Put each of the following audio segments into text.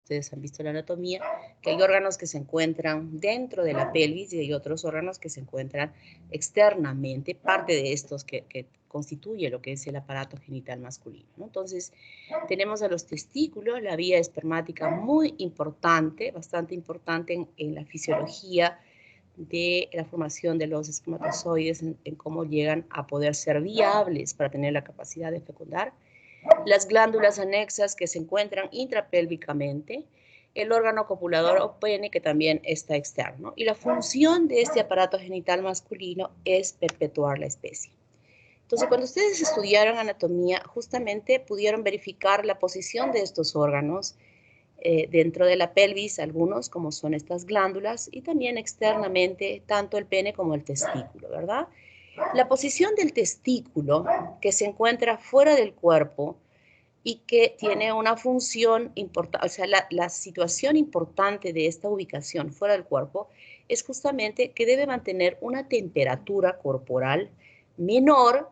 ustedes han visto la anatomía, que hay órganos que se encuentran dentro de la pelvis y hay otros órganos que se encuentran externamente, parte de estos que constituye lo que es el aparato genital masculino, ¿no? Entonces, tenemos a los testículos, la vía espermática muy importante, bastante importante en la fisiología de la formación de los espermatozoides, en cómo llegan a poder ser viables para tener la capacidad de fecundar. Las glándulas anexas que se encuentran intrapélvicamente, el órgano copulador o pene que también está externo. Y la función de este aparato genital masculino es perpetuar la especie. Entonces, cuando ustedes estudiaron anatomía, justamente pudieron verificar la posición de estos órganos dentro de la pelvis, algunos como son estas glándulas, y también externamente, tanto el pene como el testículo, ¿verdad? La posición del testículo, que se encuentra fuera del cuerpo y que tiene una función importante, o sea, la situación importante de esta ubicación fuera del cuerpo es justamente que debe mantener una temperatura corporal menor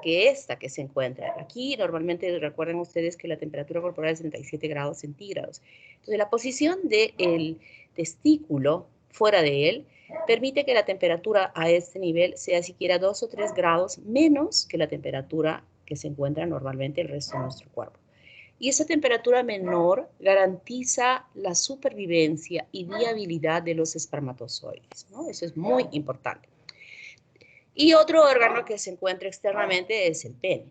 que esta que se encuentra aquí. Normalmente recuerden ustedes que la temperatura corporal es 37 grados centígrados. Entonces, la posición del testículo fuera de él permite que la temperatura a este nivel sea siquiera 2 o 3 grados menos que la temperatura que se encuentra normalmente el resto de nuestro cuerpo. Y esa temperatura menor garantiza la supervivencia y viabilidad de los espermatozoides, ¿no? Eso es muy importante. Y otro órgano que se encuentra externamente es el pene,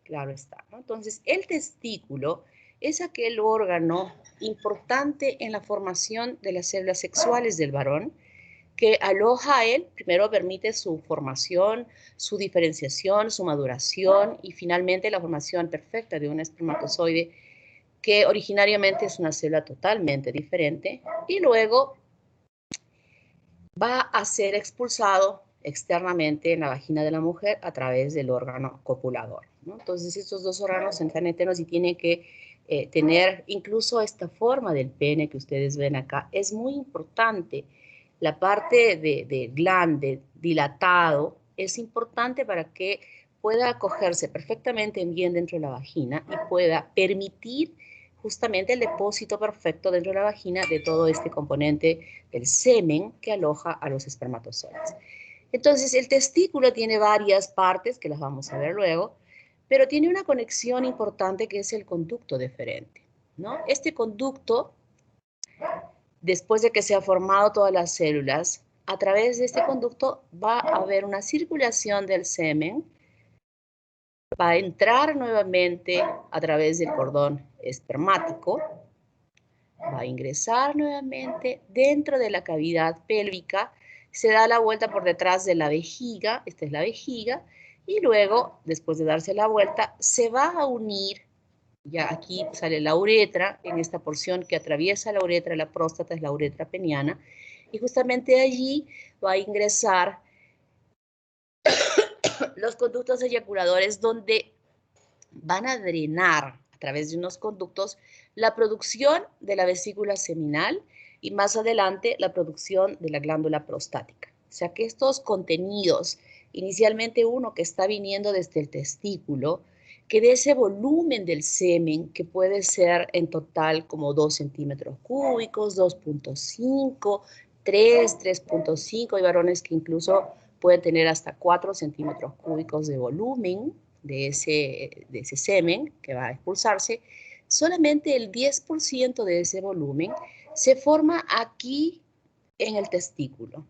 claro está, ¿no? Entonces, el testículo es aquel órgano importante en la formación de las células sexuales del varón, que aloja a él, primero permite su formación, su diferenciación, su maduración y finalmente la formación perfecta de un espermatozoide que originariamente es una célula totalmente diferente y luego va a ser expulsado externamente en la vagina de la mujer a través del órgano copulador, ¿no? Entonces, estos dos órganos están enteros y tienen que tener incluso esta forma del pene que ustedes ven acá. Es muy importante. La parte de glande dilatado es importante para que pueda acogerse perfectamente bien dentro de la vagina y pueda permitir justamente el depósito perfecto dentro de la vagina de todo este componente del semen que aloja a los espermatozoides. Entonces, el testículo tiene varias partes, que las vamos a ver luego, pero tiene una conexión importante que es el conducto deferente, ¿no? Este conducto, después de que se han formado todas las células, a través de este conducto va a haber una circulación del semen, va a entrar nuevamente a través del cordón espermático, va a ingresar nuevamente dentro de la cavidad pélvica, se da la vuelta por detrás de la vejiga, esta es la vejiga, y luego, después de darse la vuelta, se va a unir, ya aquí sale la uretra, en esta porción que atraviesa la uretra, la próstata es la uretra peniana, y justamente allí va a ingresar los conductos eyaculadores donde van a drenar a través de unos conductos la producción de la vesícula seminal y más adelante la producción de la glándula prostática. O sea que estos contenidos, inicialmente uno que está viniendo desde el testículo, que de ese volumen del semen, que puede ser en total como 2 centímetros cúbicos, 2.5, 3, 3.5, hay varones que incluso pueden tener hasta 4 centímetros cúbicos de volumen, de ese semen que va a expulsarse, solamente el 10% de ese volumen se forma aquí en el testículo.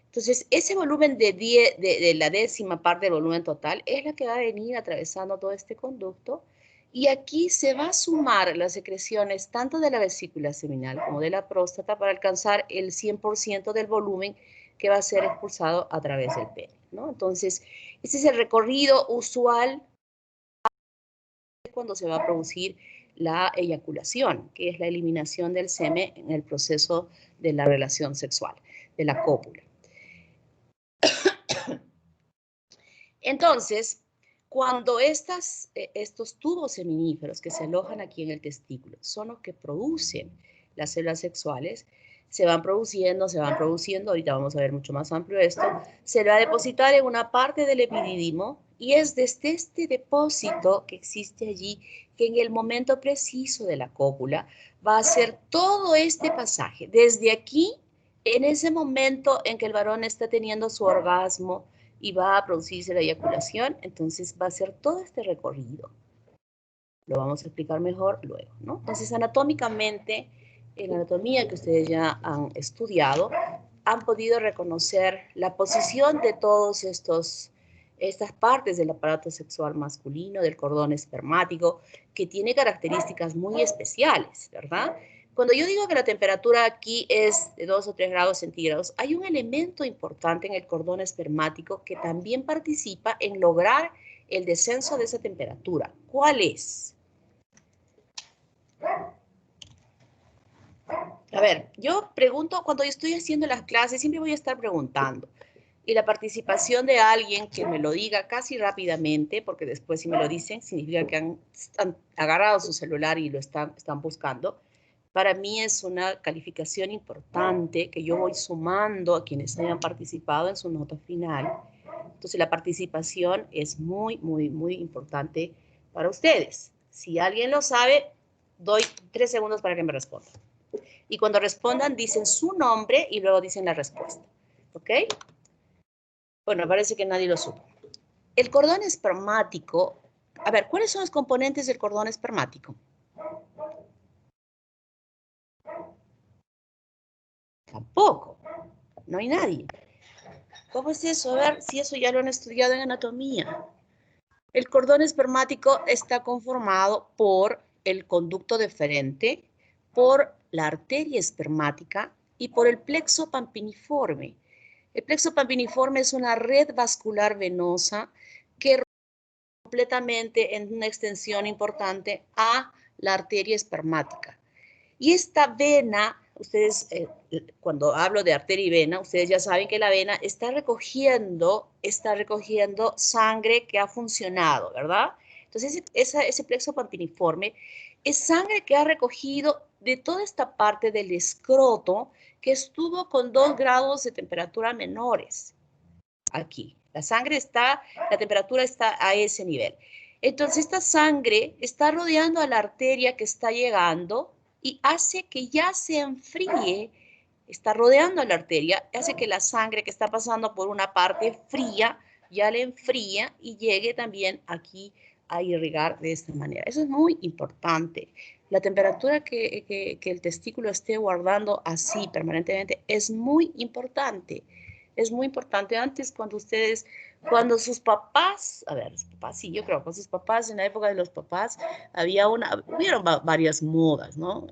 Entonces, ese volumen de la décima parte del volumen total es la que va a venir atravesando todo este conducto y aquí se va a sumar las secreciones tanto de la vesícula seminal como de la próstata para alcanzar el 100% del volumen que va a ser expulsado a través del pene, ¿no? Entonces, este es el recorrido usual cuando se va a producir la eyaculación, que es la eliminación del semen en el proceso de la relación sexual, de la cópula. Entonces, cuando estos tubos seminíferos que se alojan aquí en el testículo son los que producen las células sexuales, se van produciendo, ahorita vamos a ver mucho más amplio esto, se va a depositar en una parte del epididimo, Y es desde este depósito que existe allí que en el momento preciso de la cópula va a hacer todo este pasaje. Desde aquí, en ese momento en que el varón está teniendo su orgasmo y va a producirse la eyaculación, entonces va a hacer todo este recorrido. Lo vamos a explicar mejor luego, ¿no? Entonces, anatómicamente, en la anatomía que ustedes ya han estudiado, han podido reconocer la posición de todos estas partes del aparato sexual masculino, del cordón espermático, que tiene características muy especiales, ¿verdad? Cuando yo digo que la temperatura aquí es de 2 o 3 grados centígrados, hay un elemento importante en el cordón espermático que también participa en lograr el descenso de esa temperatura. ¿Cuál es? A ver, yo pregunto, cuando yo estoy haciendo las clases, siempre voy a estar preguntando. Y la participación de alguien que me lo diga casi rápidamente, porque después si me lo dicen, significa que han agarrado su celular y lo están buscando. Para mí es una calificación importante que yo voy sumando a quienes hayan participado en su nota final. Entonces la participación es muy, muy, muy importante para ustedes. Si alguien lo sabe, doy 3 segundos para que me respondan. Y cuando respondan, dicen su nombre y luego dicen la respuesta. ¿Ok? Bueno, parece que nadie lo supo. El cordón espermático, a ver, ¿cuáles son los componentes del cordón espermático? Tampoco, no hay nadie. ¿Cómo es eso? A ver si eso ya lo han estudiado en anatomía. El cordón espermático está conformado por el conducto deferente, por la arteria espermática y por el plexo pampiniforme. El plexo pampiniforme es una red vascular venosa que completamente en una extensión importante a la arteria espermática. Y esta vena, ustedes, cuando hablo de arteria y vena, ustedes ya saben que la vena está recogiendo sangre que ha funcionado, ¿verdad? Entonces, ese plexo pampiniforme es sangre que ha recogido de toda esta parte del escroto que estuvo con 2 grados de temperatura menores. Aquí, la temperatura está a ese nivel. Entonces, esta sangre está rodeando a la arteria que está llegando y hace que ya se enfríe, está rodeando a la arteria, hace que la sangre que está pasando por una parte fría, ya le enfría y llegue también aquí a irrigar de esta manera. Eso es muy importante. La temperatura que el testículo esté guardando así permanentemente es muy importante. Es muy importante. Antes, cuando sus papás, a ver, sus papás, sí, yo creo, con sus papás, en la época de los papás, hubieron varias modas, ¿no?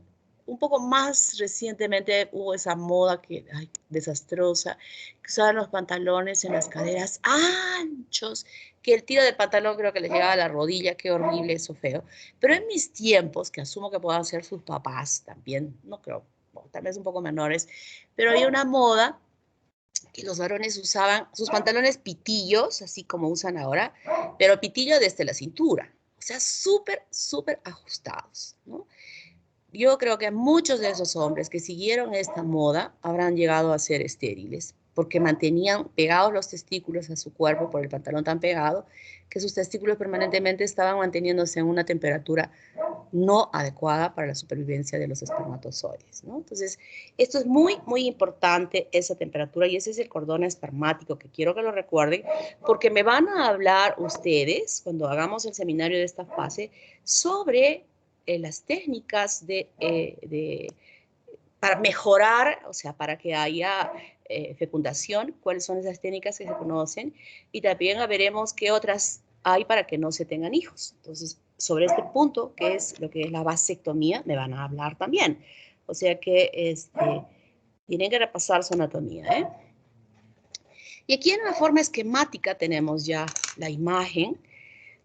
Un poco más recientemente hubo esa moda que, ay, desastrosa, que usaban los pantalones en las caderas anchos, que el tiro del pantalón creo que les llegaba a la rodilla, qué horrible, eso feo. Pero en mis tiempos, que asumo que puedan ser sus papás también, no creo, bueno, tal vez un poco menores, pero había una moda que los varones usaban sus pantalones pitillos, así como usan ahora, pero pitillo desde la cintura, o sea, súper, súper ajustados, ¿no? Yo creo que muchos de esos hombres que siguieron esta moda habrán llegado a ser estériles, porque mantenían pegados los testículos a su cuerpo por el pantalón tan pegado, que sus testículos permanentemente estaban manteniéndose en una temperatura no adecuada para la supervivencia de los espermatozoides, ¿no? Entonces, esto es muy, muy importante, esa temperatura, y ese es el cordón espermático, que quiero que lo recuerden, porque me van a hablar ustedes, cuando hagamos el seminario de esta fase, sobre las técnicas para mejorar, o sea, para que haya fecundación, cuáles son esas técnicas que se conocen, y también veremos qué otras hay para que no se tengan hijos. Entonces, sobre este punto, que es lo que es la vasectomía, me van a hablar también. O sea que tienen que repasar su anatomía, ¿eh? Y aquí en una forma esquemática tenemos ya la imagen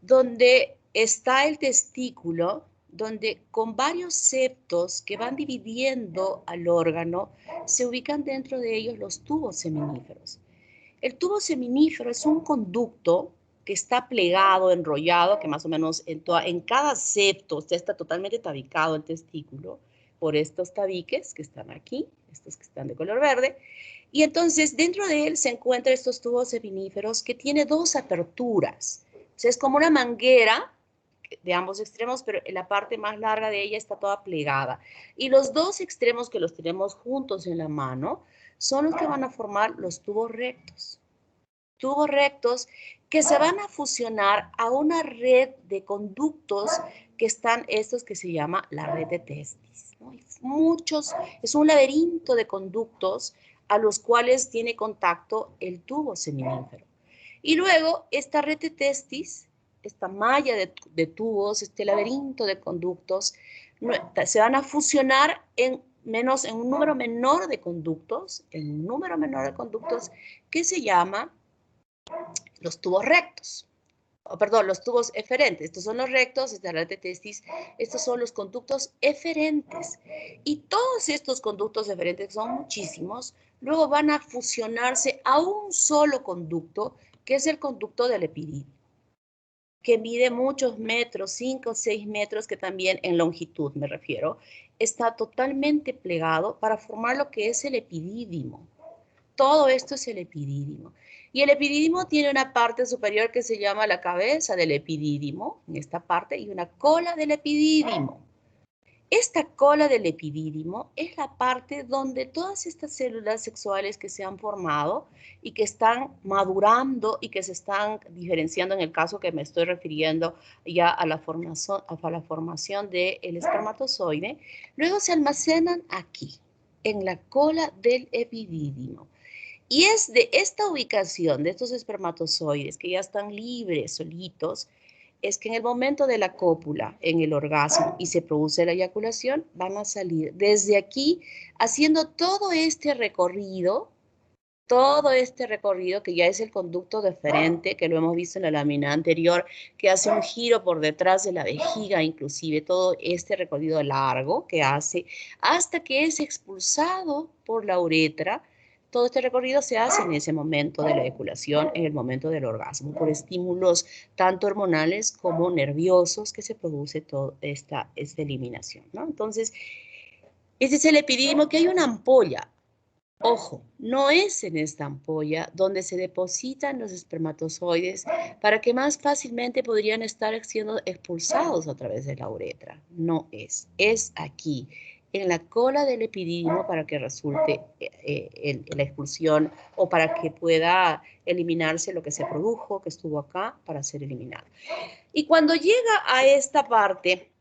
donde está el testículo, donde con varios septos que van dividiendo al órgano, se ubican dentro de ellos los tubos seminíferos. El tubo seminífero es un conducto que está plegado, enrollado, que más o menos en cada septo está totalmente tabicado el testículo por estos tabiques que están aquí, estos que están de color verde, y entonces dentro de él se encuentran estos tubos seminíferos que tiene 2 aperturas. sea, es como una manguera de ambos extremos, pero la parte más larga de ella está toda plegada. Y los dos extremos que los tenemos juntos en la mano son los que van a formar los tubos rectos. Tubos rectos que se van a fusionar a una red de conductos que están estos que se llama la red de testis, ¿no? Muchos, es un laberinto de conductos a los cuales tiene contacto el tubo seminífero. Y luego esta red de testis, esta malla de tubos, este laberinto de conductos, se van a fusionar en un número menor de conductos, que se llama los tubos rectos. Perdón, los tubos eferentes. Estos son los rectos, esta es la red de testis, estos son los conductos eferentes. Y todos estos conductos eferentes, que son muchísimos, luego van a fusionarse a un solo conducto, que es el conducto del epidídimo, que mide muchos metros, 5 o 6 metros, que también en longitud me refiero, está totalmente plegado para formar lo que es el epidídimo. Todo esto es el epidídimo. Y el epidídimo tiene una parte superior que se llama la cabeza del epidídimo, en esta parte, y una cola del epidídimo. Esta cola del epidídimo es la parte donde todas estas células sexuales que se han formado y que están madurando y que se están diferenciando, en el caso que me estoy refiriendo ya a la formación del espermatozoide, luego se almacenan aquí, en la cola del epidídimo. Y es de esta ubicación de estos espermatozoides que ya están libres, solitos, es que en el momento de la cópula, en el orgasmo, y se produce la eyaculación, van a salir desde aquí haciendo todo este recorrido que ya es el conducto deferente, que lo hemos visto en la lámina anterior, que hace un giro por detrás de la vejiga, inclusive todo este recorrido largo que hace hasta que es expulsado por la uretra. Todo este recorrido se hace en ese momento de la eyaculación, en el momento del orgasmo, por estímulos tanto hormonales como nerviosos que se produce toda esta eliminación, ¿no? Entonces, ese es el epidídimo, que hay una ampolla. Ojo, no es en esta ampolla donde se depositan los espermatozoides para que más fácilmente podrían estar siendo expulsados a través de la uretra. No es, es aquí, en la cola del epidídimo, para que resulte la expulsión o para que pueda eliminarse lo que se produjo, que estuvo acá, para ser eliminado. Y cuando llega a esta parte,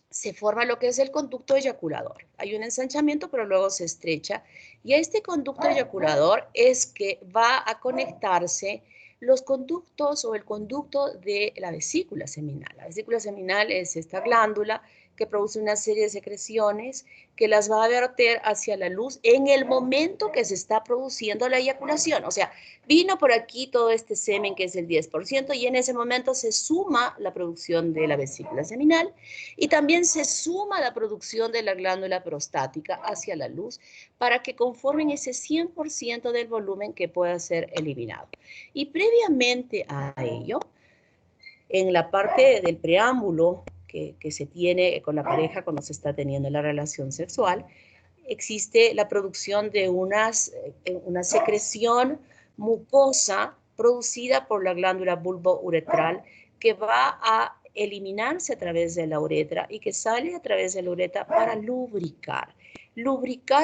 se forma lo que es el conducto eyaculador. Hay un ensanchamiento, pero luego se estrecha. Y a este conducto eyaculador es que va a conectarse los conductos o el conducto de la vesícula seminal. La vesícula seminal es esta glándula que produce una serie de secreciones que las va a verter hacia la luz en el momento que se está produciendo la eyaculación. O sea, vino por aquí todo este semen que es el 10% y en ese momento se suma la producción de la vesícula seminal y también se suma la producción de la glándula prostática hacia la luz para que conformen ese 100% del volumen que pueda ser eliminado. Y previamente a ello, en la parte del preámbulo que se tiene con la pareja cuando se está teniendo la relación sexual, existe la producción de una secreción mucosa producida por la glándula bulbouretral que va a eliminarse a través de la uretra y que sale a través de la uretra para lubricar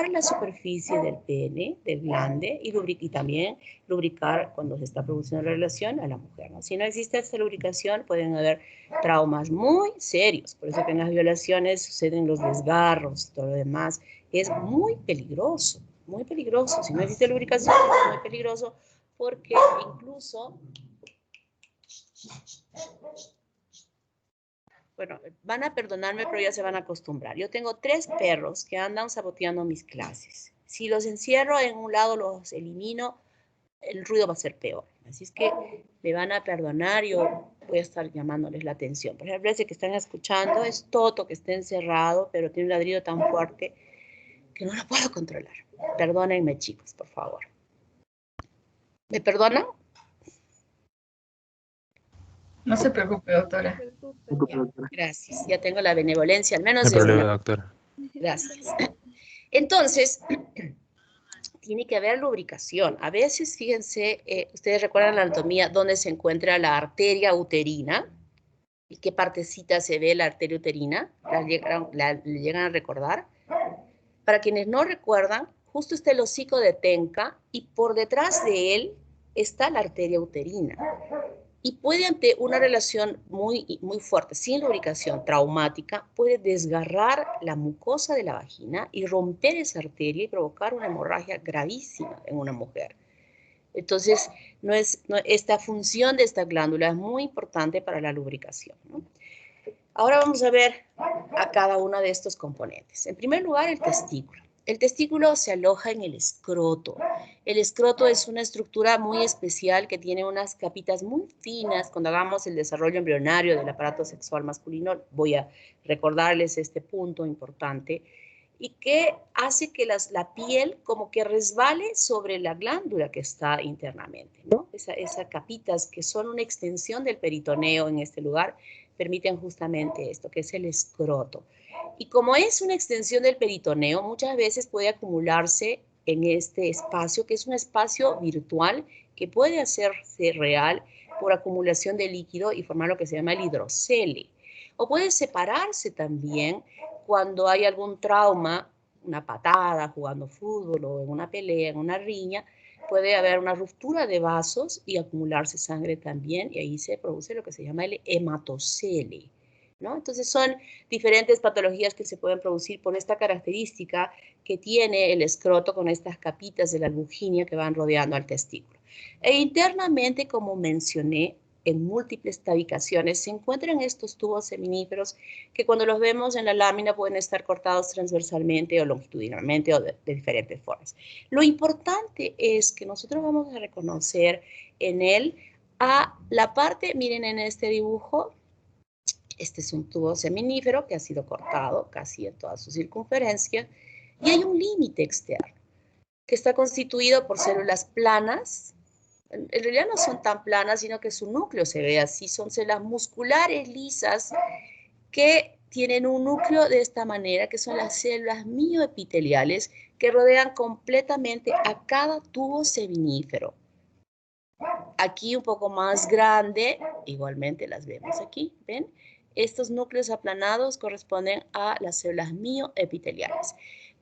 la superficie del pene, del glande, y también lubricar cuando se está produciendo la relación a la mujer, ¿no? Si no existe esta lubricación, pueden haber traumas muy serios. Por eso que en las violaciones suceden los desgarros y todo lo demás. Es muy peligroso, muy peligroso. Si no existe lubricación, es muy peligroso porque incluso... Bueno, van a perdonarme, pero ya se van a acostumbrar. Yo tengo 3 perros que andan saboteando mis clases. Si los encierro en un lado, los elimino, el ruido va a ser peor. Así es que me van a perdonar, yo voy a estar llamándoles la atención. Por ejemplo, ese que están escuchando es Toto, que está encerrado, pero tiene un ladrido tan fuerte que no lo puedo controlar. Perdónenme, chicos, por favor. ¿Me perdonan? No se preocupe, doctora. Gracias. Ya tengo la benevolencia, al menos No hay de problema, una. doctora. Gracias. Entonces, tiene que haber lubricación. A veces, fíjense, ustedes recuerdan la anatomía donde se encuentra la arteria uterina y qué partecita se ve la arteria uterina. ¿La llegan a recordar? Para quienes no recuerdan, justo está el hocico de Tenca y por detrás de él está la arteria uterina. Y puede, ante una relación muy, muy fuerte, sin lubricación, traumática, puede desgarrar la mucosa de la vagina y romper esa arteria y provocar una hemorragia gravísima en una mujer. Entonces, esta función de esta glándula es muy importante para la lubricación, ¿no? Ahora vamos a ver a cada uno de estos componentes. En primer lugar, el testículo. El testículo se aloja en el escroto. El escroto es una estructura muy especial que tiene unas capitas muy finas. Cuando hagamos el desarrollo embrionario del aparato sexual masculino, voy a recordarles este punto importante, y que hace que la piel como que resbale sobre la glándula que está internamente, ¿no? Esas capitas que son una extensión del peritoneo en este lugar permiten justamente esto, que es el escroto. Y como es una extensión del peritoneo, muchas veces puede acumularse en este espacio, que es un espacio virtual que puede hacerse real por acumulación de líquido y formar lo que se llama el hidrocele. O puede separarse también cuando hay algún trauma, una patada jugando fútbol o en una pelea, en una riña, puede haber una ruptura de vasos y acumularse sangre también, y ahí se produce lo que se llama el hematocele, ¿no? Entonces son diferentes patologías que se pueden producir por esta característica que tiene el escroto con estas capitas de la albuginia que van rodeando al testículo. E internamente, como mencioné, en múltiples tabicaciones se encuentran estos tubos seminíferos que cuando los vemos en la lámina pueden estar cortados transversalmente o longitudinalmente o de diferentes formas. Lo importante es que nosotros vamos a reconocer en él a la parte, miren en este dibujo, este es un tubo seminífero que ha sido cortado casi en toda su circunferencia y hay un límite externo que está constituido por células planas. En realidad no son tan planas, sino que su núcleo se ve así, son células musculares lisas que tienen un núcleo de esta manera, que son las células mioepiteliales que rodean completamente a cada tubo seminífero. Aquí un poco más grande, igualmente las vemos aquí, ¿ven? Estos núcleos aplanados corresponden a las células mioepiteliales.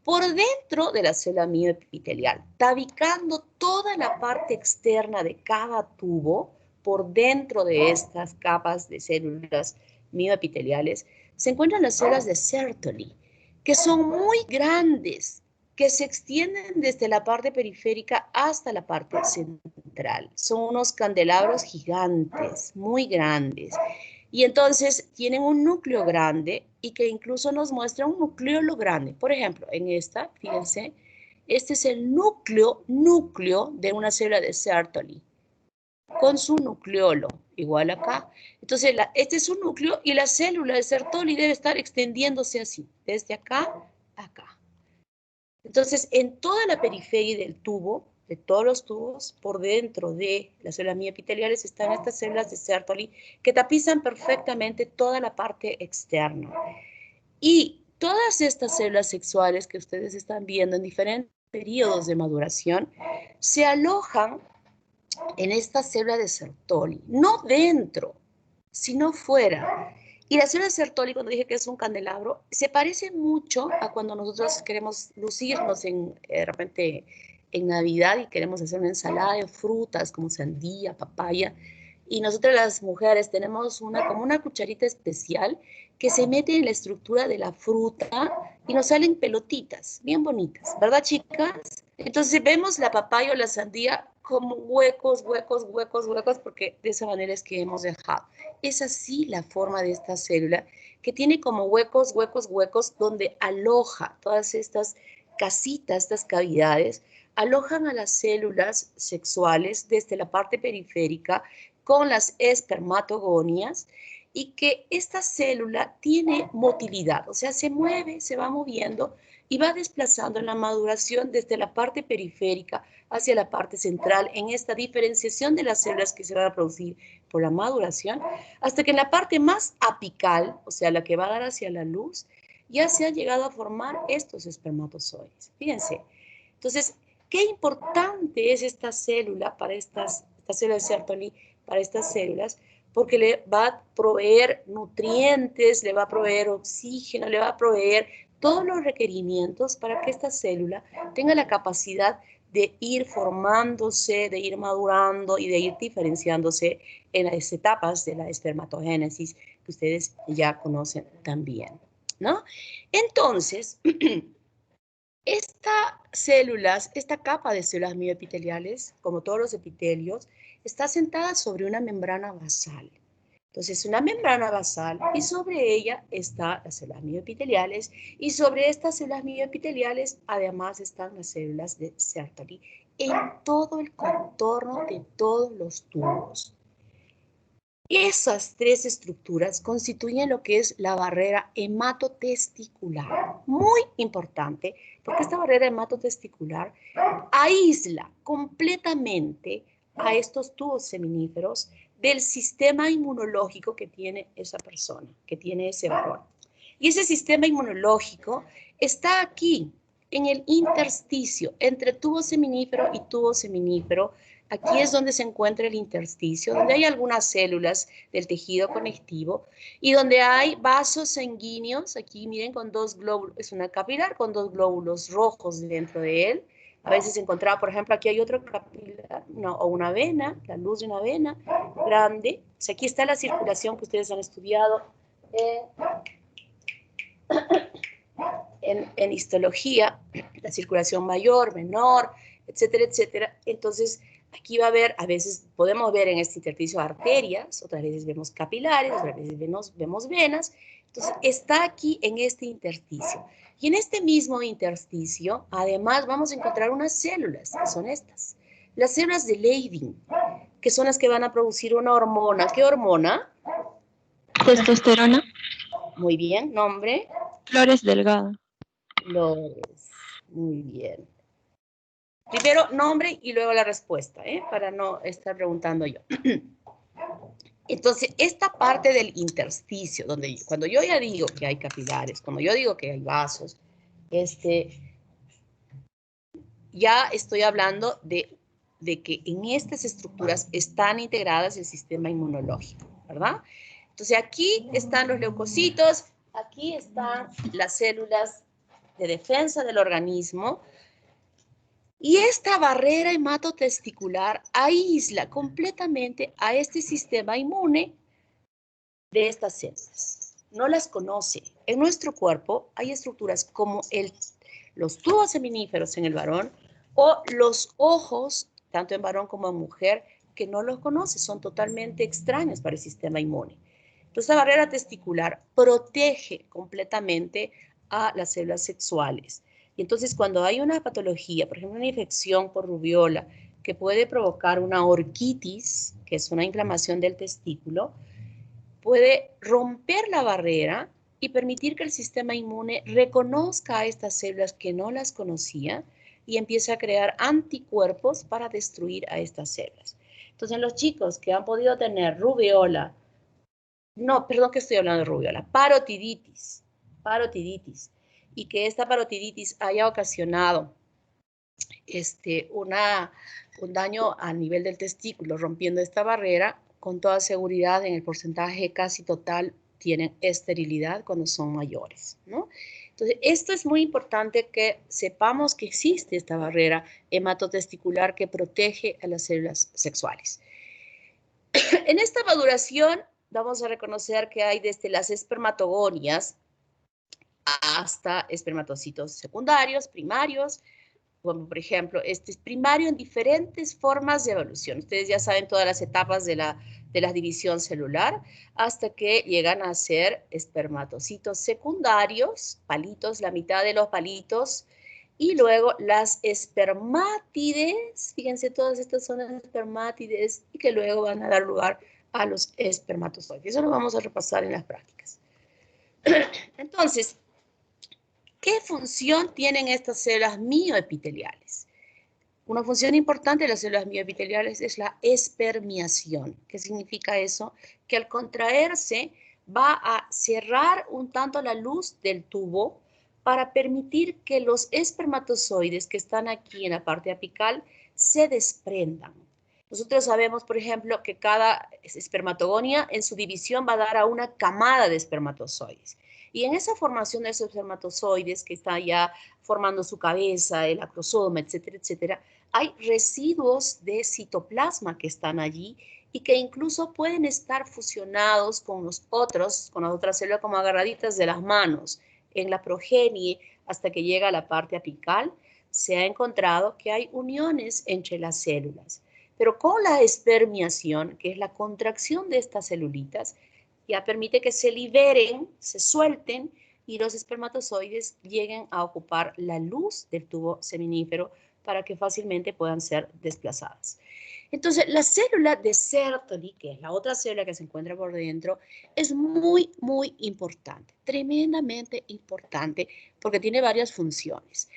Por dentro de la célula mioepitelial, tabicando toda la parte externa de cada tubo, por dentro de estas capas de células mioepiteliales, se encuentran las células de Sertoli, que son muy grandes, que se extienden desde la parte periférica hasta la parte central. Son unos candelabros gigantes, muy grandes. Y entonces tienen un núcleo grande y que incluso nos muestra un nucleolo grande. Por ejemplo, en esta, fíjense, este es el núcleo de una célula de Sertoli, con su nucleolo, igual acá. Entonces, este es un núcleo y la célula de Sertoli debe estar extendiéndose así, desde acá a acá. Entonces, en toda la periferia del tubo, de todos los tubos, por dentro de las células mioepiteliales están estas células de Sertoli que tapizan perfectamente toda la parte externa. Y todas estas células sexuales que ustedes están viendo en diferentes periodos de maduración se alojan en esta célula de Sertoli, no dentro, sino fuera. Y la célula de Sertoli, cuando dije que es un candelabro, se parece mucho a cuando nosotros queremos lucirnos de repente en Navidad y queremos hacer una ensalada de frutas como sandía, papaya. Y nosotras las mujeres tenemos como una cucharita especial que se mete en la estructura de la fruta y nos salen pelotitas, bien bonitas, ¿verdad, chicas? Entonces vemos la papaya o la sandía como huecos, porque de esa manera es que hemos dejado. Es así la forma de esta célula, que tiene como huecos, donde aloja todas estas casitas, estas cavidades, alojan a las células sexuales desde la parte periférica con las espermatogonias, y que esta célula tiene motilidad, o sea, se mueve, se va moviendo y va desplazando en la maduración desde la parte periférica hacia la parte central en esta diferenciación de las células que se van a producir por la maduración, hasta que en la parte más apical, o sea, la que va a dar hacia la luz, ya se ha llegado a formar estos espermatozoides. Fíjense, entonces, Qué importante es esta célula para esta célula de Sertoli, para estas células, porque le va a proveer nutrientes, le va a proveer oxígeno, le va a proveer todos los requerimientos para que esta célula tenga la capacidad de ir formándose, de ir madurando y de ir diferenciándose en las etapas de la espermatogénesis que ustedes ya conocen también, ¿no? Entonces, esta capa de células mioepiteliales, como todos los epitelios, está sentada sobre una membrana basal. Entonces, una membrana basal y sobre ella están las células mioepiteliales y sobre estas células mioepiteliales además están las células de Sertoli en todo el contorno de todos los tubos. Esas tres estructuras constituyen lo que es la barrera hematotesticular. Muy importante, porque esta barrera hematotesticular aísla completamente a estos tubos seminíferos del sistema inmunológico que tiene esa persona, que tiene ese varón. Y ese sistema inmunológico está aquí, en el intersticio, entre tubo seminífero y tubo seminífero. Aquí es donde se encuentra el intersticio, donde hay algunas células del tejido conectivo y donde hay vasos sanguíneos, aquí miren, con dos glóbulos, es una capilar con dos glóbulos rojos dentro de él. A veces se encontraba, por ejemplo, aquí hay otro capilar, o una vena, la luz de una vena grande. O sea, aquí está la circulación que ustedes han estudiado en histología, la circulación mayor, menor, etcétera, etcétera. Entonces, aquí va a haber, a veces podemos ver en este intersticio arterias, otras veces vemos capilares, otras veces vemos venas. Entonces, está aquí en este intersticio. Y en este mismo intersticio, además, vamos a encontrar unas células, que son estas. Las células de Leydig, que son las que van a producir una hormona. ¿Qué hormona? Testosterona. Muy bien, nombre. Flores Delgado. Flores, muy bien. Primero nombre y luego la respuesta, para no estar preguntando yo. Entonces, esta parte del intersticio, donde cuando yo ya digo que hay capilares, cuando yo digo que hay vasos, ya estoy hablando de que en estas estructuras están integradas el sistema inmunológico, ¿verdad? Entonces, aquí están los leucocitos, aquí están las células de defensa del organismo, y esta barrera hematotesticular aísla completamente a este sistema inmune de estas células. No las conoce. En nuestro cuerpo hay estructuras como los tubos seminíferos en el varón o los ojos, tanto en varón como en mujer, que no los conoce, son totalmente extraños para el sistema inmune. Entonces, la barrera testicular protege completamente a las células sexuales. Y entonces, cuando hay una patología, por ejemplo, una infección por rubiola, que puede provocar una orquitis, que es una inflamación del testículo, puede romper la barrera y permitir que el sistema inmune reconozca a estas células que no las conocía y empiece a crear anticuerpos para destruir a estas células. Entonces, los chicos que han podido tener rubiola, no, perdón que estoy hablando de rubiola, parotiditis, y que esta parotiditis haya ocasionado un daño a nivel del testículo, rompiendo esta barrera, con toda seguridad en el porcentaje casi total tienen esterilidad cuando son mayores, ¿no? Entonces, esto es muy importante que sepamos que existe esta barrera hematotesticular que protege a las células sexuales. En esta maduración vamos a reconocer que hay desde las espermatogonias hasta espermatocitos secundarios, primarios, como por ejemplo, este es primario en diferentes formas de evolución. Ustedes ya saben todas las etapas de la división celular, hasta que llegan a ser espermatocitos secundarios, palitos, la mitad de los palitos, y luego las espermátides, fíjense, todas estas son las espermátides, y que luego van a dar lugar a los espermatozoides. Eso lo vamos a repasar en las prácticas. Entonces, ¿qué función tienen estas células mioepiteliales? Una función importante de las células mioepiteliales es la espermiación. ¿Qué significa eso? Que al contraerse va a cerrar un tanto la luz del tubo para permitir que los espermatozoides que están aquí en la parte apical se desprendan. Nosotros sabemos, por ejemplo, que cada espermatogonia en su división va a dar a una camada de espermatozoides. Y en esa formación de esos espermatozoides que están ya formando su cabeza, el acrosoma, etcétera, etcétera, hay residuos de citoplasma que están allí y que incluso pueden estar fusionados con las otras células como agarraditas de las manos. En la progenie, hasta que llega a la parte apical, se ha encontrado que hay uniones entre las células. Pero con la espermiación, que es la contracción de estas celulitas, ya permite que se liberen, se suelten y los espermatozoides lleguen a ocupar la luz del tubo seminífero para que fácilmente puedan ser desplazadas. Entonces, la célula de Sertoli, que es la otra célula que se encuentra por dentro, es muy, muy importante, tremendamente importante, porque tiene varias funciones.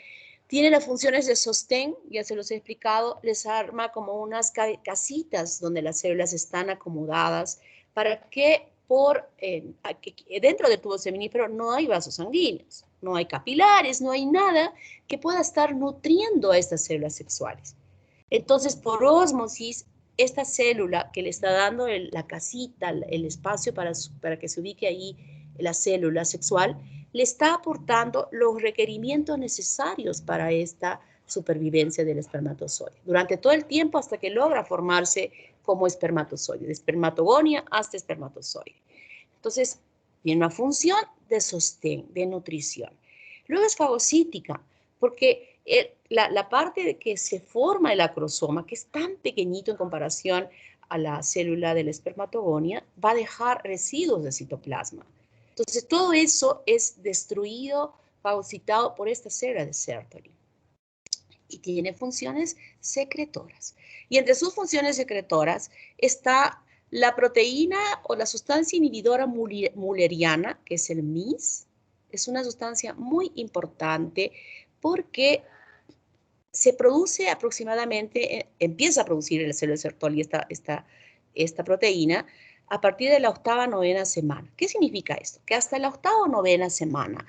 Tiene las funciones de sostén, ya se los he explicado, les arma como unas casitas donde las células están acomodadas para que dentro del tubo seminífero no hay vasos sanguíneos, no hay capilares, no hay nada que pueda estar nutriendo a estas células sexuales. Entonces, por ósmosis, esta célula que le está dando la casita, el espacio para que se ubique ahí la célula sexual, le está aportando los requerimientos necesarios para esta supervivencia del espermatozoide. Durante todo el tiempo hasta que logra formarse como espermatozoide, de espermatogonia hasta espermatozoide. Entonces, tiene una función de sostén, de nutrición. Luego es fagocítica, porque la parte de que se forma el acrosoma, que es tan pequeñito en comparación a la célula de la espermatogonia, va a dejar residuos de citoplasma. Entonces, todo eso es destruido, fagocitado por esta célula de Sertoli. Y tiene funciones secretoras. Y entre sus funciones secretoras está la proteína o la sustancia inhibidora mulleriana, que es el MIS. Es una sustancia muy importante porque se produce aproximadamente, empieza a producir en la célula de Sertoli esta proteína a partir de la octava, novena semana. ¿Qué significa esto? Que hasta la octava o novena semana,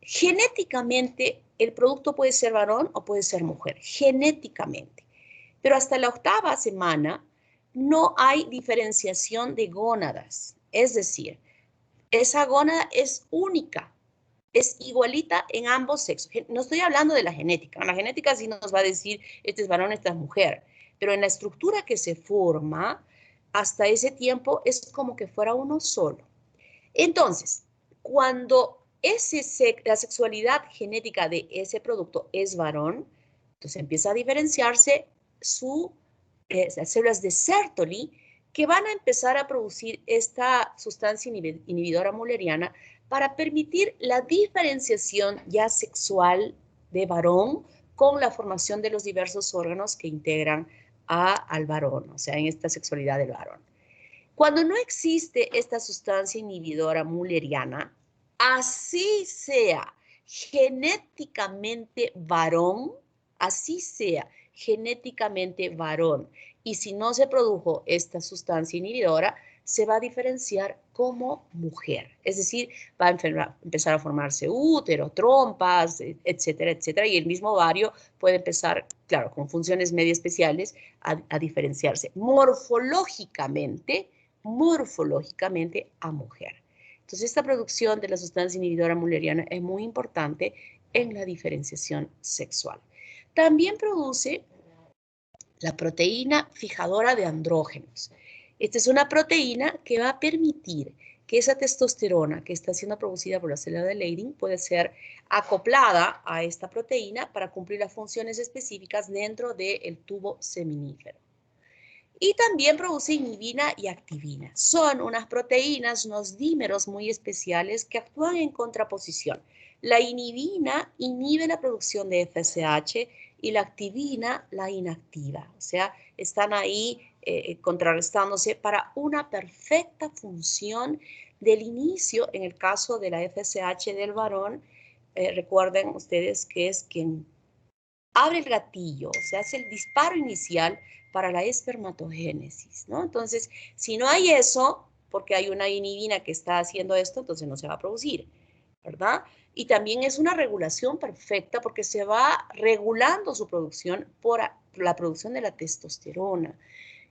genéticamente, el producto puede ser varón o puede ser mujer, genéticamente. Pero hasta la octava semana no hay diferenciación de gónadas. Es decir, esa gónada es única, es igualita en ambos sexos. No estoy hablando de la genética. La genética sí nos va a decir, este es varón, esta es mujer. Pero en la estructura que se forma, hasta ese tiempo es como que fuera uno solo. Entonces, cuando la sexualidad genética de ese producto es varón, entonces empieza a diferenciarse las células de Sertoli que van a empezar a producir esta sustancia inhibidora mulleriana para permitir la diferenciación ya sexual de varón con la formación de los diversos órganos que integran al varón, o sea, en esta sexualidad del varón. Cuando no existe esta sustancia inhibidora mulleriana, así sea genéticamente varón, y si no se produjo esta sustancia inhibidora, se va a diferenciar como mujer. Es decir, va a empezar a formarse útero, trompas, etcétera, etcétera, y el mismo ovario puede empezar, claro, con funciones medio especiales, a diferenciarse morfológicamente a mujer. Entonces, esta producción de la sustancia inhibidora mulleriana es muy importante en la diferenciación sexual. También produce la proteína fijadora de andrógenos. Esta es una proteína que va a permitir que esa testosterona que está siendo producida por la célula de Leydig puede ser acoplada a esta proteína para cumplir las funciones específicas dentro del tubo seminífero. Y también produce inhibina y activina. Son unas proteínas, unos dímeros muy especiales que actúan en contraposición. La inhibina inhibe la producción de FSH y la activina la inactiva. O sea, están ahí contrarrestándose para una perfecta función del inicio. En el caso de la FSH del varón, recuerden ustedes que es quien abre el gatillo, o sea, hace el disparo inicial para la espermatogénesis, ¿no? Entonces, si no hay eso, porque hay una inhibina que está haciendo esto, entonces no se va a producir. ¿verdad? Y también es una regulación perfecta porque se va regulando su producción por la producción de la testosterona.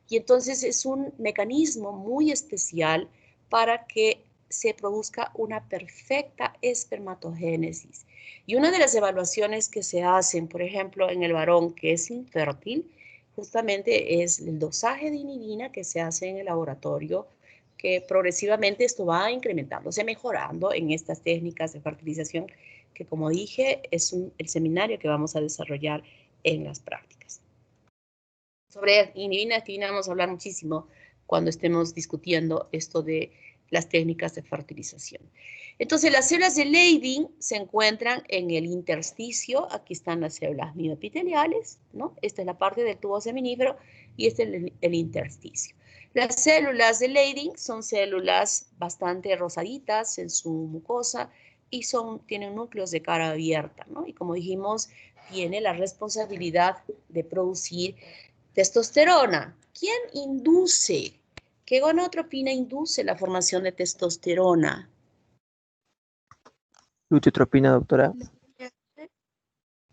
Y entonces es un mecanismo muy especial para que se produzca una perfecta espermatogénesis. Y una de las evaluaciones que se hacen, por ejemplo, en el varón que es infértil, justamente es el dosaje de inhibina que se hace en el laboratorio, que progresivamente esto va incrementándose, mejorando en estas técnicas de fertilización, que como dije, es el seminario que vamos a desarrollar en las prácticas. Sobre inhibina activina vamos a hablar muchísimo cuando estemos discutiendo esto de las técnicas de fertilización. Entonces, las células de Leydig se encuentran en el intersticio. Aquí están las células mioepiteliales, ¿no? Esta es la parte del tubo seminífero y este es el intersticio. Las células de Leydig son células bastante rosaditas en su mucosa y tienen núcleos de cara abierta, ¿no? Y como dijimos, tiene la responsabilidad de producir testosterona. ¿Quién induce? ¿Qué gonadotropina induce la formación de testosterona? Luteotropina, doctora.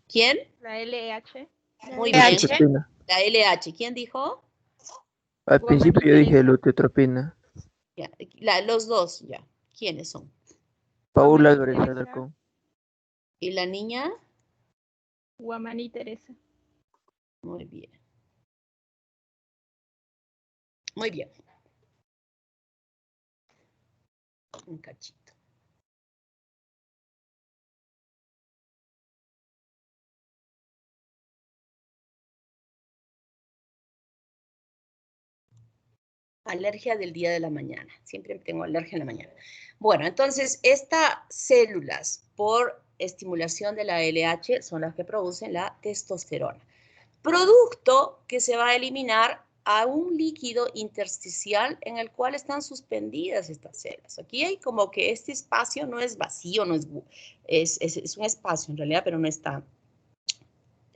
¿Quién? La LH. Muy bien. Luteotropina. La LH. ¿Quién dijo? Al principio yo dije luteotropina. Ya, los dos, ya. ¿Quiénes son? Paula Guamaní Álvarez Teresa. Alarcón. ¿Y la niña? Guamaní Teresa. Muy bien. Muy bien. Un cachito. Alergia del día de la mañana. Siempre tengo alergia en la mañana. Bueno, entonces, estas células por estimulación de la LH son las que producen la testosterona. Producto que se va a eliminar a un líquido intersticial en el cual están suspendidas estas células. Aquí hay como que este espacio no es vacío, no es un espacio en realidad, pero no está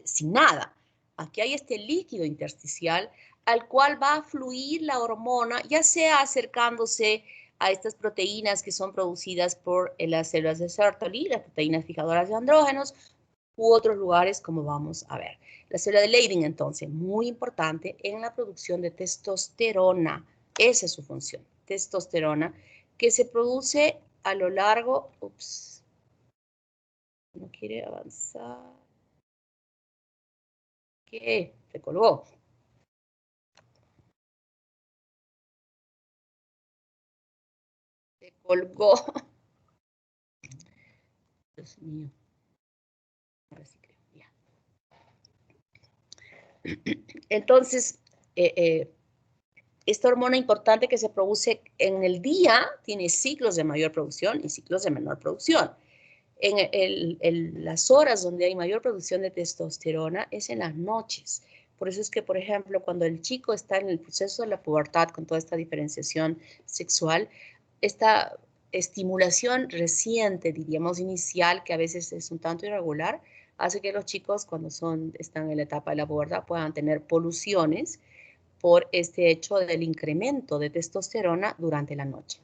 sin nada. Aquí hay este líquido intersticial al cual va a fluir la hormona, ya sea acercándose a estas proteínas que son producidas por las células de Sertoli, las proteínas fijadoras de andrógenos, u otros lugares como vamos a ver. La célula de Leydig, entonces, muy importante en la producción de testosterona. Esa es su función, testosterona, que se produce a lo largo, ups, no quiere avanzar. ¿Qué? Se colgó. Se colgó. Dios mío. Ahora sí creo, ya. Entonces, esta hormona importante que se produce en el día tiene ciclos de mayor producción y ciclos de menor producción. En las horas donde hay mayor producción de testosterona es en las noches. Por eso es que, por ejemplo, cuando el chico está en el proceso de la pubertad con toda esta diferenciación sexual, esta estimulación reciente, diríamos inicial, que a veces es un tanto irregular, hace que los chicos cuando están en la etapa de la pubertad puedan tener poluciones por este hecho del incremento de testosterona durante la noche.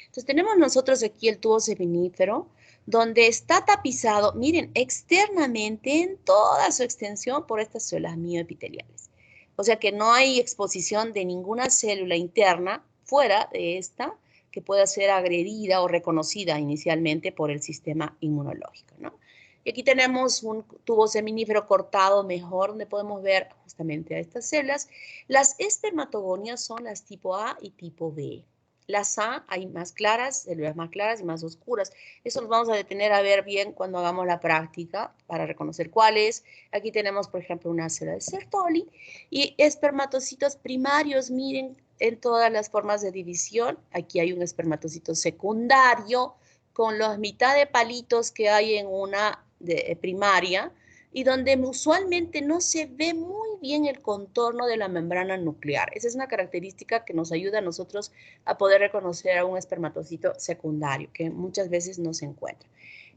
Entonces tenemos nosotros aquí el tubo seminífero, donde está tapizado, miren, externamente en toda su extensión por estas células mioepiteliales. O sea que no hay exposición de ninguna célula interna fuera de esta que pueda ser agredida o reconocida inicialmente por el sistema inmunológico, ¿no? Y aquí tenemos un tubo seminífero cortado mejor, donde podemos ver justamente a estas células. Las espermatogonias son las tipo A y tipo B. Las A hay más claras, células más claras y más oscuras. Eso nos vamos a detener a ver bien cuando hagamos la práctica para reconocer cuáles. Aquí tenemos, por ejemplo, una célula de Sertoli y espermatocitos primarios. Miren, en todas las formas de división. Aquí hay un espermatocito secundario con la mitad de palitos que hay en una primaria y donde usualmente no se ve muy bien el contorno de la membrana nuclear. Esa es una característica que nos ayuda a nosotros a poder reconocer a un espermatocito secundario, que muchas veces no se encuentra.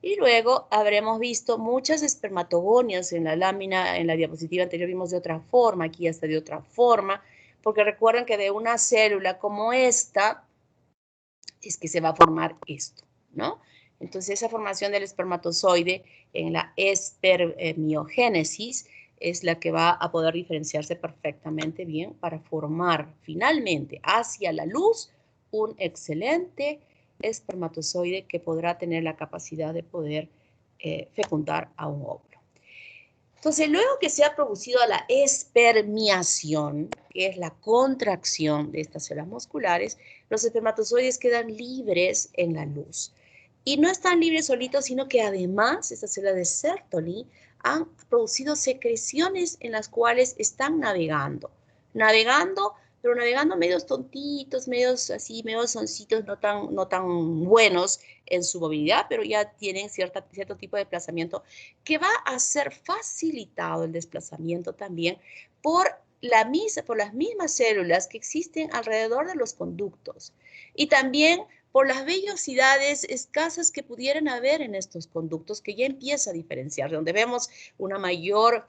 Y luego habremos visto muchas espermatogonias en la lámina, en la diapositiva anterior vimos de otra forma, aquí hasta de otra forma, porque recuerden que de una célula como esta es que se va a formar esto, ¿no? Entonces, esa formación del espermatozoide en la espermiogénesis es la que va a poder diferenciarse perfectamente bien para formar finalmente hacia la luz un excelente espermatozoide que podrá tener la capacidad de poder fecundar a un óvulo. Entonces, luego que se ha producido la espermiación, que es la contracción de estas células musculares, los espermatozoides quedan libres en la luz. Y no están libres solitos, sino que además estas células de Sertoli han producido secreciones en las cuales están navegando, pero navegando medios tontitos, medios así, medios soncitos, no tan buenos en su movilidad, pero ya tienen cierto tipo de desplazamiento que va a ser facilitado el desplazamiento también por las mismas células que existen alrededor de los conductos y también por las vellosidades escasas que pudieran haber en estos conductos, que ya empieza a diferenciar, donde vemos una mayor